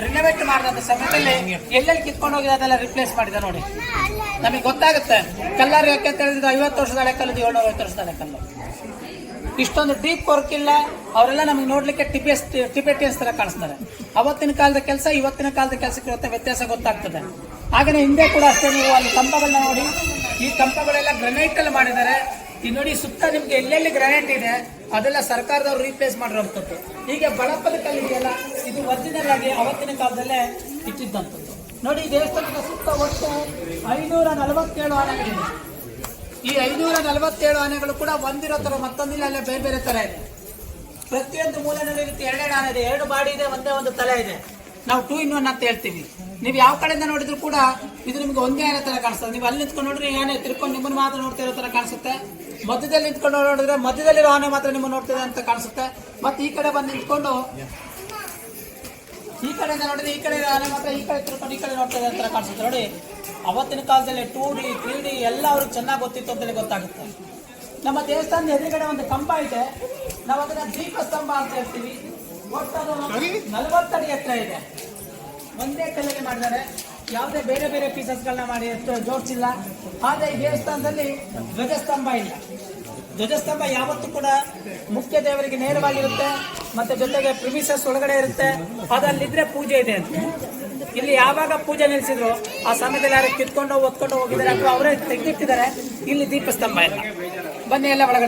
ರಿನೋವೇಟ್ ಮಾಡಿದ ಸಮಯದಲ್ಲಿ ಎಲ್ಲೆಲ್ಲಿ ಕಿತ್ಕೊಂಡು ಹೋಗಿದೆ ಅದೆಲ್ಲ ರಿಪ್ಲೇಸ್ ಮಾಡಿದೆ ನೋಡಿ. ನಮಗೆ ಗೊತ್ತಾಗುತ್ತೆ ಕಲ್ಲಾರು ಯಾಕೆ ಅಂತ ಹೇಳಿದ್ರೆ 50 ವರ್ಷದ ಹಳೆ ಕಲ್ಲು, 750 ವರ್ಷದ ಹಳೆ ಕಲ್ಲು. ಇಷ್ಟೊಂದು ಡೀಪ್ ವರ್ಕ್ ಇಲ್ಲ. ಅವರೆಲ್ಲ ನಮಗೆ ನೋಡ್ಲಿಕ್ಕೆ ಟಿಬೆಟಿಯನ್ಸ್ ತರ ಕಾಣಿಸ್ತಾರೆ. ಅವತ್ತಿನ ಕಾಲದ ಕೆಲಸ ಇವತ್ತಿನ ಕಾಲದ ಕೆಲಸಕ್ಕೆ ವ್ಯತ್ಯಾಸ ಗೊತ್ತಾಗ್ತದೆ. ಹಾಗೆ ಹಿಂದೆ ಕೂಡ ಅಷ್ಟೇ. ನೀವು ಅಲ್ಲಿ ಕಂಬಗಳನ್ನ ನೋಡಿ, ಈ ಕಂಬಗಳೆಲ್ಲ ಗ್ರನೈಟ್ ಅಲ್ಲಿ ಮಾಡಿದ್ದಾರೆ. ಈ ನೋಡಿ ಸುತ್ತ ನಿಮ್ಗೆ ಎಲ್ಲೆಲ್ಲಿ ಗ್ರಾನೈಟ್ ಇದೆ ಅದೆಲ್ಲ ಸರ್ಕಾರದವ್ರು ರೀಪ್ಲೇಸ್ ಮಾಡಿರುವಂತದ್ದು. ಹೀಗೆ ಬಳಪದ ಕಲ್ಲು ಇದೆಯಲ್ಲ, ಇದು ಒರಿಜಿನಲ್ ಆಗಿ ಅವತ್ತಿನ ಕಾಲದಲ್ಲೇ ಇಟ್ಟಿದ್ದಂಥದ್ದು ನೋಡಿ. ಈ ದೇವಸ್ಥಾನದ ಸುತ್ತ ಒಟ್ಟು 547 ಆನೆಗಳಿವೆ. ಈ 547 ಆನೆಗಳು ಕೂಡ ಒಂದಿರೋ ತರ ಮತ್ತೊಂದಿಲ್ಲ, ಅಲ್ಲೇ ಬೇರೆ ಬೇರೆ ತರ ಇದೆ. ಪ್ರತಿಯೊಂದು ಮೂಲೆಯಲ್ಲಿ ರೀತಿ 2 ಆನೆ ಇದೆ, 2 ಬಾಡಿ ಇದೆ, ಒಂದೇ ಒಂದು ತಲೆ ಇದೆ. ನಾವು 2 in 1 ಅಂತ ಹೇಳ್ತೀವಿ. ನೀವು ಯಾವ ಕಡೆಯಿಂದ ನೋಡಿದ್ರು ಕೂಡ ಇದು ನಿಮ್ಗೆ ಒಂದೇ ಆನೆ ತರ ಕಾಣಿಸ್ತದೆ. ನೀವು ಅಲ್ಲಿ ನಿಂತ್ಕೊಂಡು ನೋಡ್ರಿ ಆನೆ ತಿರ್ಕೊಂಡು ನಿಮ್ಮನ್ನು ಮಾತ್ರ ನೋಡ್ತಾ ಇರೋ ತರ ಕಾಣಿಸುತ್ತೆ. ಮಧ್ಯದಲ್ಲಿ ನಿಂತ್ಕೊಂಡು ನೋಡಿದ್ರೆ ಮಧ್ಯದಲ್ಲಿರೋ ಆನೆ ಮಾತ್ರ ನಿಮ್ಮನ್ನು ನೋಡ್ತಿದೆ ಅಂತ ಕಾಣಿಸುತ್ತೆ. ಮತ್ತೆ ಈ ಕಡೆ ಬಂದು ನಿಂತ್ಕೊಂಡು ಈ ಕಡೆಯಿಂದ ನೋಡಿದ್ರೆ ಈ ಕಡೆ ಆನೆ ಮಾತ್ರ ಈ ಕಡೆ ತಿರ್ಕೊಂಡು ಈ ಕಡೆ ನೋಡ್ತಿದೆ ಅಂತ ಕಾಣಿಸುತ್ತೆ ನೋಡಿ. ಅವತ್ತಿನ ಕಾಲದಲ್ಲಿ 2D 3D ಎಲ್ಲ ಅವ್ರಿಗೆ ಚೆನ್ನಾಗಿ ಗೊತ್ತಿತ್ತು ಅಂತೇಳಿ ಗೊತ್ತಾಗುತ್ತೆ. ನಮ್ಮ ದೇವಸ್ಥಾನದ ಎದುರುಗಡೆ ಒಂದು ಕಂಬ ಇದೆ, ನಾವು ಅದನ್ನ ದೀಪಸ್ತಂಭ ಅಂತ ಹೇಳ್ತೀವಿ. ಒಟ್ಟು 40 ಅಡಿ ಎತ್ತರ ಇದೆ. ಒಂದೇ ಕಲ್ಲಿಗೆ ಮಾಡಿದ್ದಾರೆ, ಯಾವುದೇ ಬೇರೆ ಬೇರೆ ಪೀಸಸ್ಗಳನ್ನ ಮಾಡಿ ಜೋಡಿಸಿಲ್ಲ. ಆದ್ರೆ ಈ ದೇವಸ್ಥಾನದಲ್ಲಿ ಧ್ವಜಸ್ತಂಭ ಇಲ್ಲ. ಧ್ವಜಸ್ತಂಭ ಯಾವತ್ತೂ ಕೂಡ ಮುಖ್ಯ ದೇವರಿಗೆ ನೇರವಾಗಿರುತ್ತೆ, ಮತ್ತೆ ಜೊತೆಗೆ ಪ್ರಿಮಿಸಸ್ ಒಳಗಡೆ ಇರುತ್ತೆ. ಅದಲ್ಲಿದ್ರೆ ಪೂಜೆ ಇದೆ ಅಂತ. ಇಲ್ಲಿ ಯಾವಾಗ ಪೂಜೆ ನಿಲ್ಲಿಸಿದ್ರು ಆ ಸಮಯದಲ್ಲಿ ಯಾರು ಕಿತ್ಕೊಂಡು ಒತ್ಕೊಂಡು ಹೋಗಿದ್ದಾರೆ ಅಥವಾ ಅವರೇ ತೆಗೆದಿಟ್ಟಿದ್ದಾರೆ. ಇಲ್ಲಿ ದೀಪಸ್ತಂಭ ಇಲ್ಲ. ಬನ್ನಿ ಎಲ್ಲ ಒಳಗಡೆ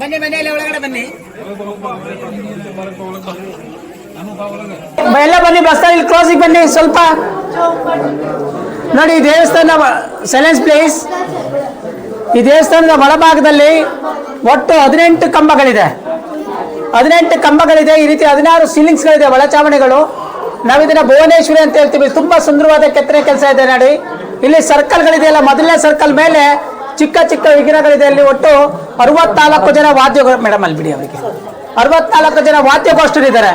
ಬನ್ನಿ, ಮನೆಯಲ್ಲ ಒಳಗಡೆ ಬನ್ನಿ, ಎಲ್ಲ ಬನ್ನಿ. ಬಸ್ ಇಲ್ಲಿ ಕ್ರಾಸಿಗೆ ಬನ್ನಿ ಸ್ವಲ್ಪ ನೋಡಿ. ದೇವಸ್ಥಾನ ಸೈಲೆನ್ಸ್ ಪ್ಲೇಸ್. ಈ ದೇವಸ್ಥಾನದ ಒಳಭಾಗದಲ್ಲಿ ಒಟ್ಟು 18 ಕಂಬಗಳಿದೆ. 18 ಕಂಬಗಳಿದೆ. ಈ ರೀತಿ 16 ಸೀಲಿಂಗ್ಸ್ಗಳಿದೆ, ಒಳಚಾವಣಿಗಳು. ನಾವಿದನ್ನ ಭುವನೇಶ್ವರಿ ಅಂತ ಹೇಳ್ತೀವಿ. ತುಂಬಾ ಸುಂದರವಾದ ಕೆತ್ತನೆ ಕೆಲಸ ಇದೆ ನೋಡಿ. ಇಲ್ಲಿ ಸರ್ಕಲ್ಗಳಿದೆಯಲ್ಲ, ಮೊದಲನೇ ಸರ್ಕಲ್ ಮೇಲೆ ಚಿಕ್ಕ ಚಿಕ್ಕ ವಿಗ್ರಹಗಳಿದೆ. ಅಲ್ಲಿ ಒಟ್ಟು 64 ಜನ ಮೇಡಮ್ ಅಲ್ಲಿ ಬಿಡಿ, ಅವರಿಗೆ 64 ಜನ ವಾದ್ಯಗೋಷ್ಠರಿದ್ದಾರೆ.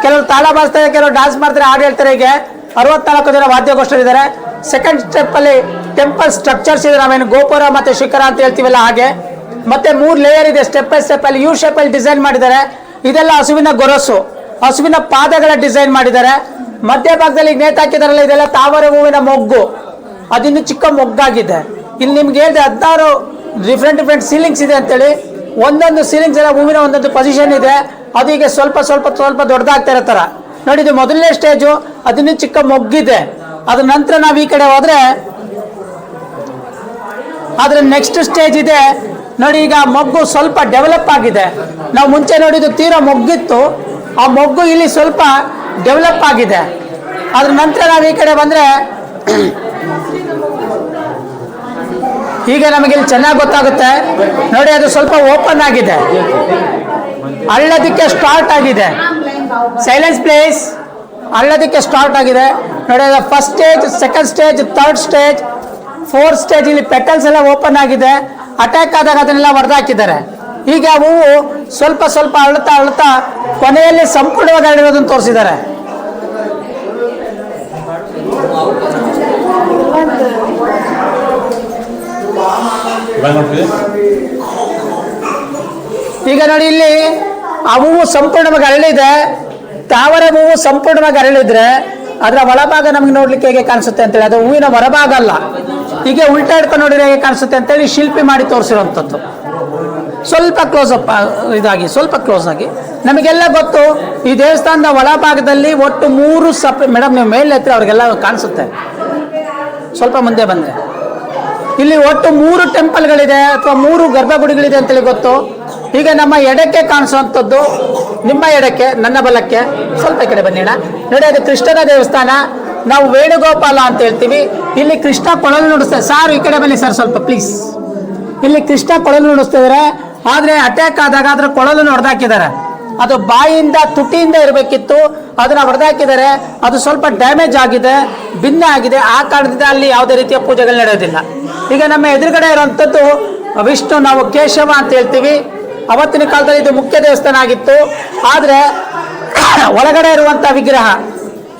ಕೆಲವರು ತಾಳ ಬಾರಿಸ್ತಾರೆ, ಕೆಲವರು ಡಾನ್ಸ್ ಮಾಡ್ತಾರೆ, ಹಾಡು ಹೇಳ್ತಾರೆ. ಹೀಗೆ 64 ಜನ ವಾದ್ಯಗೋಷ್ಠರಿದ್ದಾರೆ. ಸೆಕೆಂಡ್ ಸ್ಟೆಪ್ ಅಲ್ಲಿ ಟೆಂಪಲ್ ಸ್ಟ್ರಕ್ಚರ್ಸ್ ಇದೆ, ನಾವೇನು ಗೋಪುರ ಮತ್ತೆ ಶಿಖರ ಅಂತ ಹೇಳ್ತೀವಲ್ಲ ಹಾಗೆ. ಮತ್ತೆ 3 ಲೇಯರ್ ಇದೆ, ಸ್ಟೆಪ್ ಬೈ ಸ್ಟೆಪ್ ಅಲ್ಲಿ ಯು ಶೇಪ್ ಅಲ್ಲಿ ಡಿಸೈನ್ ಮಾಡಿದ್ದಾರೆ. ಇದೆಲ್ಲ ಹಸುವಿನ ಗೊರಸು, ಹಸುವಿನ ಪಾದಗಳ ಡಿಸೈನ್ ಮಾಡಿದ್ದಾರೆ. ಮಧ್ಯಭಾಗದಲ್ಲಿ ನೇತಾಕಿದಾರಲ್ಲ, ಇದೆಲ್ಲ ತಾವರೆ ಹೂವಿನ ಮೊಗ್ಗು, ಅದಿನ್ನು ಚಿಕ್ಕ ಮೊಗ್ಗಾಗಿದೆ. ಇಲ್ಲಿ ನಿಮ್ಗೆ ಹೇಳಿದೆ 16 ಡಿಫ್ರೆಂಟ್ ಸೀಲಿಂಗ್ಸ್ ಇದೆ ಅಂತೇಳಿ. ಒಂದೊಂದು ಸೀಲಿಂಗ್ಸ್ ಎಲ್ಲ ಹೂವಿನ ಒಂದೊಂದು ಪೊಸಿಷನ್ ಇದೆ. ಅದು ಈಗ ಸ್ವಲ್ಪ ದೊಡ್ಡದಾಗ್ತಾ ಇರೋ ತರ ನೋಡಿ. ಇದು ಮೊದಲನೇ ಸ್ಟೇಜು, ಅದಿನ್ನು ಚಿಕ್ಕ ಮೊಗ್ಗಿದೆ. ಅದ್ರ ನಂತರ ನಾವು ಈ ಕಡೆ ಹೋದ್ರೆ ಅದ್ರ ನೆಕ್ಸ್ಟ್ ಸ್ಟೇಜ್ ಇದೆ ನೋಡಿ. ಈಗ ಮೊಗ್ಗು ಸ್ವಲ್ಪ ಡೆವಲಪ್ ಆಗಿದೆ. ನಾವು ಮುಂಚೆ ನೋಡಿದ್ದು ತೀರಾ ಮೊಗ್ಗಿತ್ತು, ಆ ಮೊಗ್ಗು ಇಲ್ಲಿ ಸ್ವಲ್ಪ ಡೆವಲಪ್ ಆಗಿದೆ. ಅದ್ರ ನಂತರ ನಾವು ಈ ಕಡೆ ಬಂದ್ರೆ ಈಗ ನಮಗೆ ಇಲ್ಲಿ ಚೆನ್ನಾಗಿ ಗೊತ್ತಾಗುತ್ತೆ ನೋಡಿ. ಅದು ಸ್ವಲ್ಪ ಓಪನ್ ಆಗಿದೆ, ಅಳ್ಳೋದಕ್ಕೆ ಸ್ಟಾರ್ಟ್ ಆಗಿದೆ. Silence place. ಅಳ್ಳೋದಕ್ಕೆ ಸ್ಟಾರ್ಟ್ ಆಗಿದೆ ನೋಡಿ. ಅದು first stage, second stage, third stage, fourth stage. ಇಲ್ಲಿ ಪೆಟಲ್ಸ್ ಎಲ್ಲ ಓಪನ್ ಆಗಿದೆ. ಅಟ್ಯಾಕ್ ಆದಾಗ ಅದನ್ನೆಲ್ಲ ಹೊಡೆದಾಕಿದ್ದಾರೆ. ಈಗ ಹೂವು ಸ್ವಲ್ಪ ಅಳ್ತಾ ಕೊನೆಯಲ್ಲಿ ಸಂಪೂರ್ಣವಾಗಿ ಅರಳಿರೋದನ್ನು ತೋರಿಸಿದ್ದಾರೆ. ಈಗ ನೋಡಿ, ಇಲ್ಲಿ ಆ ಹೂವು ಸಂಪೂರ್ಣವಾಗಿ ಅರಳಿದೆ. ತಾವರೆ ಹೂವು ಸಂಪೂರ್ಣವಾಗಿ ಅರಳಿದ್ರೆ ಅದರ ಒಳಭಾಗ ನಮ್ಗೆ ನೋಡ್ಲಿಕ್ಕೆ ಹೇಗೆ ಕಾಣಿಸುತ್ತೆ ಅಂತೇಳಿ, ಅದು ಹೂವಿನ ಹೊರಭಾಗ ಅಲ್ಲ. ಹೀಗೆ ಉಲ್ಟಾ ಹಿಡ್ಕೊಂಡು ನೋಡಿದ್ರೆ ಹೇಗೆ ಕಾಣಿಸುತ್ತೆ ಅಂತೇಳಿ ಶಿಲ್ಪಿ ಮಾಡಿ ತೋರಿಸಿರುವಂಥದ್ದು. ಸ್ವಲ್ಪ ಕ್ಲೋಸ್ ಆಗಿ ನಮಗೆಲ್ಲ ಗೊತ್ತು. ಈ ದೇವಸ್ಥಾನದ ಒಳಭಾಗದಲ್ಲಿ ಒಟ್ಟು 3 ಮೇಡಮ್ ನೀವು ಮೇಲೆ ಹತ್ರ ಅವ್ರಿಗೆಲ್ಲ ಕಾಣಿಸುತ್ತೆ. ಸ್ವಲ್ಪ ಮುಂದೆ ಬಂದರೆ ಇಲ್ಲಿ ಒಟ್ಟು 3 ಟೆಂಪಲ್ಗಳಿದೆ ಅಥವಾ 3 ಗರ್ಭಗುಡಿಗಳಿದೆ ಅಂತೇಳಿ ಗೊತ್ತು. ಈಗ ನಮ್ಮ ಎಡಕ್ಕೆ ಕಾಣಿಸುವಂಥದ್ದು, ನಿಮ್ಮ ಎಡಕ್ಕೆ, ನನ್ನ ಬಲಕ್ಕೆ, ಸ್ವಲ್ಪ ಈ ಕಡೆ ಬನ್ನಿಣ ನೋಡಿ. ಅದು ಕೃಷ್ಣನ ದೇವಸ್ಥಾನ. ನಾವು ವೇಣುಗೋಪಾಲ ಅಂತ ಹೇಳ್ತೀವಿ. ಇಲ್ಲಿ ಕೃಷ್ಣ ಕೊಳಲು ನುಡಿಸ್ತಾರೆ. ಸಾರ್ ಈ ಕಡೆ ಬನ್ನಿ ಸರ್ ಸ್ವಲ್ಪ ಪ್ಲೀಸ್. ಇಲ್ಲಿ ಕೃಷ್ಣ ಕೊಳಲು ನುಡಿಸ್ತಿದ್ದಾರೆ. ಆದರೆ ಅಟ್ಯಾಕ್ ಆದಾಗ ಅದರ ಕೊಳಲನ್ನು ಹೊಡೆದಾಕಿದ್ದಾರೆ. ಅದು ಬಾಯಿಯಿಂದ ತುಟಿಯಿಂದ ಇರಬೇಕಿತ್ತು, ಅದನ್ನ ಹೊಡೆದಾಕಿದ್ದಾರೆ. ಅದು ಸ್ವಲ್ಪ ಡ್ಯಾಮೇಜ್ ಆಗಿದೆ, ಭಿನ್ನ ಆಗಿದೆ. ಆ ಕಾರಣದಿಂದ ಅಲ್ಲಿ ಯಾವುದೇ ರೀತಿಯ ಪೂಜೆಗಳು ನಡೆಯೋದಿಲ್ಲ. ಈಗ ನಮ್ಮ ಎದುರುಗಡೆ ಇರುವಂಥದ್ದು ವಿಷ್ಣು, ನಾವು ಕೇಶವ ಅಂತ ಹೇಳ್ತೀವಿ. ಅವತ್ತಿನ ಕಾಲದಲ್ಲಿ ಇದು ಮುಖ್ಯ ದೇವಸ್ಥಾನ ಆಗಿತ್ತು. ಆದರೆ ಒಳಗಡೆ ಇರುವಂಥ ವಿಗ್ರಹ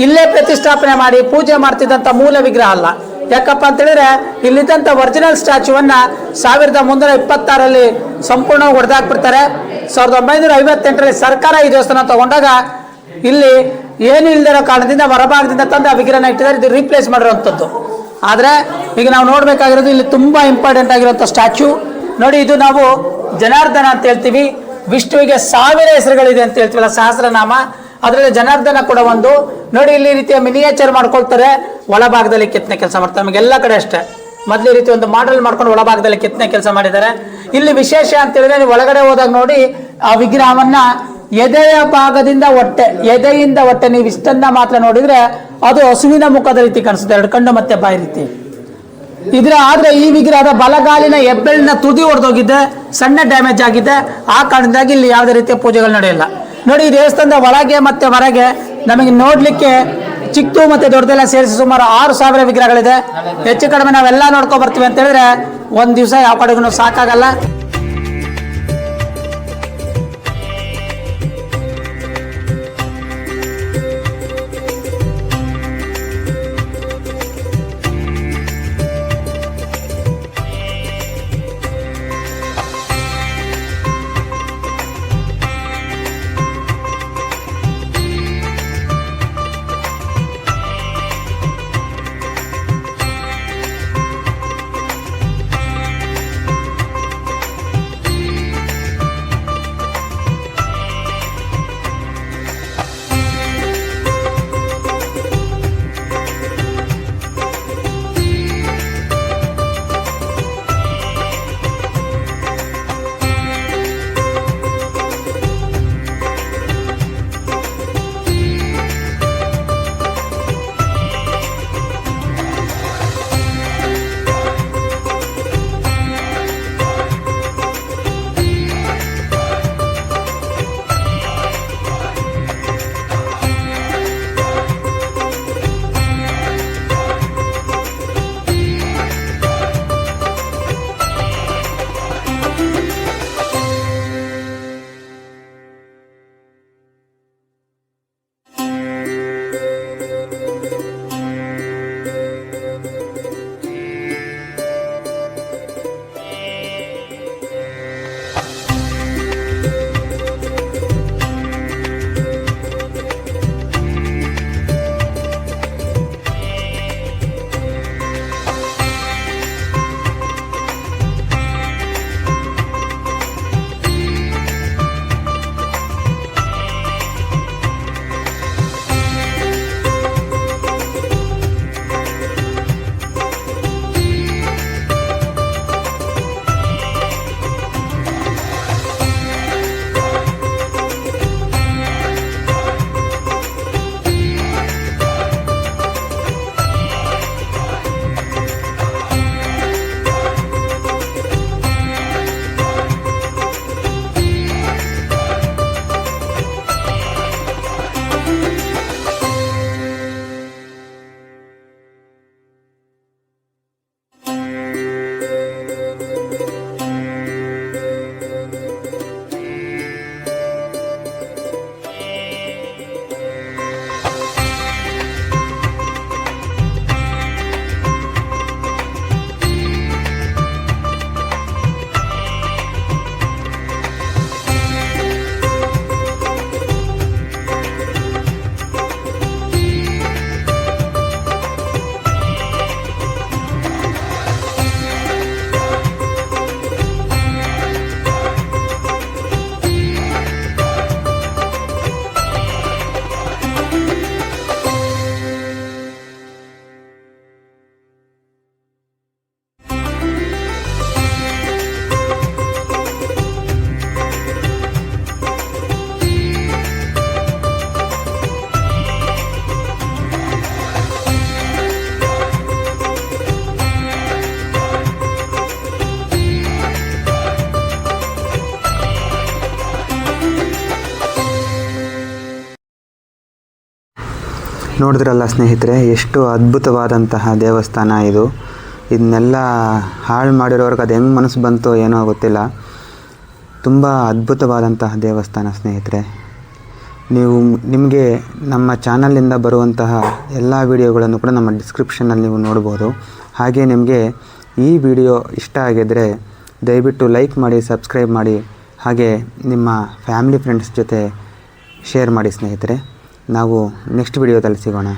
ಇಲ್ಲೇ ಪ್ರತಿಷ್ಠಾಪನೆ ಮಾಡಿ ಪೂಜೆ ಮಾಡ್ತಿದ್ದಂಥ ಮೂಲ ವಿಗ್ರಹ ಅಲ್ಲ. ಯಾಕಪ್ಪ ಅಂತ ಹೇಳಿದ್ರೆ ಇಲ್ಲಿದ್ದಂಥ ಒರಿಜಿನಲ್ ಸ್ಟ್ಯಾಚ್ಯೂವನ್ನು 1326ರಲ್ಲಿ ಸಂಪೂರ್ಣವಾಗಿ ಹೊಡೆದಾಕ್ಬಿಡ್ತಾರೆ. 1958ರಲ್ಲಿ ಸರ್ಕಾರ ಈ ದೇವಸ್ಥಾನ ತಗೊಂಡಾಗ ಇಲ್ಲಿ ಏನು ಇಲ್ಲದಿರೋ ಕಾರಣದಿಂದ ಹೊರಭಾಗದಿಂದ ತಂದು ಆ ವಿಗ್ರಹನ ಇಟ್ಟಿದ್ದಾರೆ. ಇದು ರೀಪ್ಲೇಸ್ ಮಾಡಿರುವಂಥದ್ದು. ಆದರೆ ಈಗ ನಾವು ನೋಡಬೇಕಾಗಿರೋದು ಇಲ್ಲಿ ತುಂಬ ಇಂಪಾರ್ಟೆಂಟ್ ಆಗಿರುವಂಥ ಸ್ಟ್ಯಾಚ್ಯೂ ನೋಡಿ. ಇದು ನಾವು ಜನಾರ್ದನ ಅಂತ ಹೇಳ್ತೀವಿ. ವಿಷ್ಣುವಿಗೆ 1000 ಹೆಸರುಗಳಿದೆ ಅಂತ ಹೇಳ್ತೀವಲ್ಲ, ಸಹಸ್ರನಾಮ. ಅದರಲ್ಲಿ ಜನಾರ್ದನ ಕೂಡ ಒಂದು ನೋಡಿ. ಇಲ್ಲಿ ರೀತಿಯ ಮಿನಿಯೇಚರ್ ಮಾಡ್ಕೊಳ್ತಾರೆ. ಒಳಭಾಗದಲ್ಲಿ ಕೆತ್ತನೆ ಕೆಲಸ ಮಾಡ್ತಾರೆ. ನಮಗೆಲ್ಲ ಕಡೆ ಅಷ್ಟೇ. ಮೊದಲು ಈ ರೀತಿ ಒಂದು ಮಾಡೆಲ್ ಮಾಡ್ಕೊಂಡು ಒಳಭಾಗದಲ್ಲಿ ಕೆತ್ತನೆ ಕೆಲಸ ಮಾಡಿದ್ದಾರೆ. ಇಲ್ಲಿ ವಿಶೇಷ ಅಂತ ಹೇಳಿದ್ರೆ ನೀವು ಒಳಗಡೆ ಹೋದಾಗ ನೋಡಿ, ಆ ವಿಗ್ರಹವನ್ನ ಎದೆಯ ಭಾಗದಿಂದ ಹೊಟ್ಟೆ, ಎದೆಯಿಂದ ಹೊಟ್ಟೆ, ನೀವು ಇಷ್ಟನ್ನ ಮಾತ್ರ ನೋಡಿದ್ರೆ ಅದು ಹಸುವಿನ ಮುಖದ ರೀತಿ ಕಾಣಿಸುತ್ತೆ, 2 ಕಣ್ಣು ಮತ್ತೆ ಬಾಯಿ ರೀತಿ. ಆದ್ರೆ ಈ ವಿಗ್ರಹದ ಬಲಗಾಲಿನ ಹೆಬ್ಬೆಳಿನ ತುದಿ ಹೊಡೆದೋಗಿದೆ, ಸಣ್ಣ ಡ್ಯಾಮೇಜ್ ಆಗಿದೆ. ಆ ಕಾರಣದಿಂದಾಗಿ ಇಲ್ಲಿ ಯಾವುದೇ ರೀತಿಯ ಪೂಜೆಗಳು ನಡೆಯಲ್ಲ ನೋಡಿ. ಈ ದೇವಸ್ಥಾನದ ಒಳಗೆ ಮತ್ತೆ ಹೊರಗೆ ನಮಗೆ ನೋಡ್ಲಿಕ್ಕೆ ಚಿಕ್ಕದು ಮತ್ತೆ ದೊಡ್ಡದೆಲ್ಲ ಸೇರಿಸಿ ಸುಮಾರು 6000 ವಿಗ್ರಹಗಳಿದೆ. ಹೆಚ್ಚು ಕಡಿಮೆ ನಾವೆಲ್ಲ ನೋಡ್ಕೊಂಡು ಬರ್ತೀವಿ ಅಂತ ಹೇಳಿದ್ರೆ ಒಂದು ದಿವಸ ಯಾವ ಕಡೆಗೂ ಸಾಕಾಗಲ್ಲ. ನೋಡಿದ್ರಲ್ಲ ಸ್ನೇಹಿತರೆ, ಎಷ್ಟು ಅದ್ಭುತವಾದಂತಹ ದೇವಸ್ಥಾನ ಇದು. ಇದನ್ನೆಲ್ಲ ಹಾಳು ಮಾಡಿರೋರ್ಗೆ ಅದು ಹೆಂಗೆ ಮನಸ್ಸು ಬಂತೋ ಏನೋ ಗೊತ್ತಿಲ್ಲ. ತುಂಬ ಅದ್ಭುತವಾದಂತಹ ದೇವಸ್ಥಾನ ಸ್ನೇಹಿತರೆ. ನಿಮಗೆ ನಮ್ಮ ಚಾನಲಿಂದ ಬರುವಂತಹ ಎಲ್ಲ ವಿಡಿಯೋಗಳನ್ನು ಕೂಡ ನಮ್ಮ ಡಿಸ್ಕ್ರಿಪ್ಷನಲ್ಲಿ ನೀವು ನೋಡ್ಬೋದು. ಹಾಗೆ ನಿಮಗೆ ಈ ವಿಡಿಯೋ ಇಷ್ಟ ಆಗಿದ್ದರೆ ದಯವಿಟ್ಟು ಲೈಕ್ ಮಾಡಿ, ಸಬ್ಸ್ಕ್ರೈಬ್ ಮಾಡಿ, ಹಾಗೆ ನಿಮ್ಮ ಫ್ಯಾಮಿಲಿ ಫ್ರೆಂಡ್ಸ್ ಜೊತೆ ಶೇರ್ ಮಾಡಿ ಸ್ನೇಹಿತರೆ. ನಾವು ನೆಕ್ಸ್ಟ್ ವಿಡಿಯೋದಲ್ಲಿ ಸಿಗೋಣ.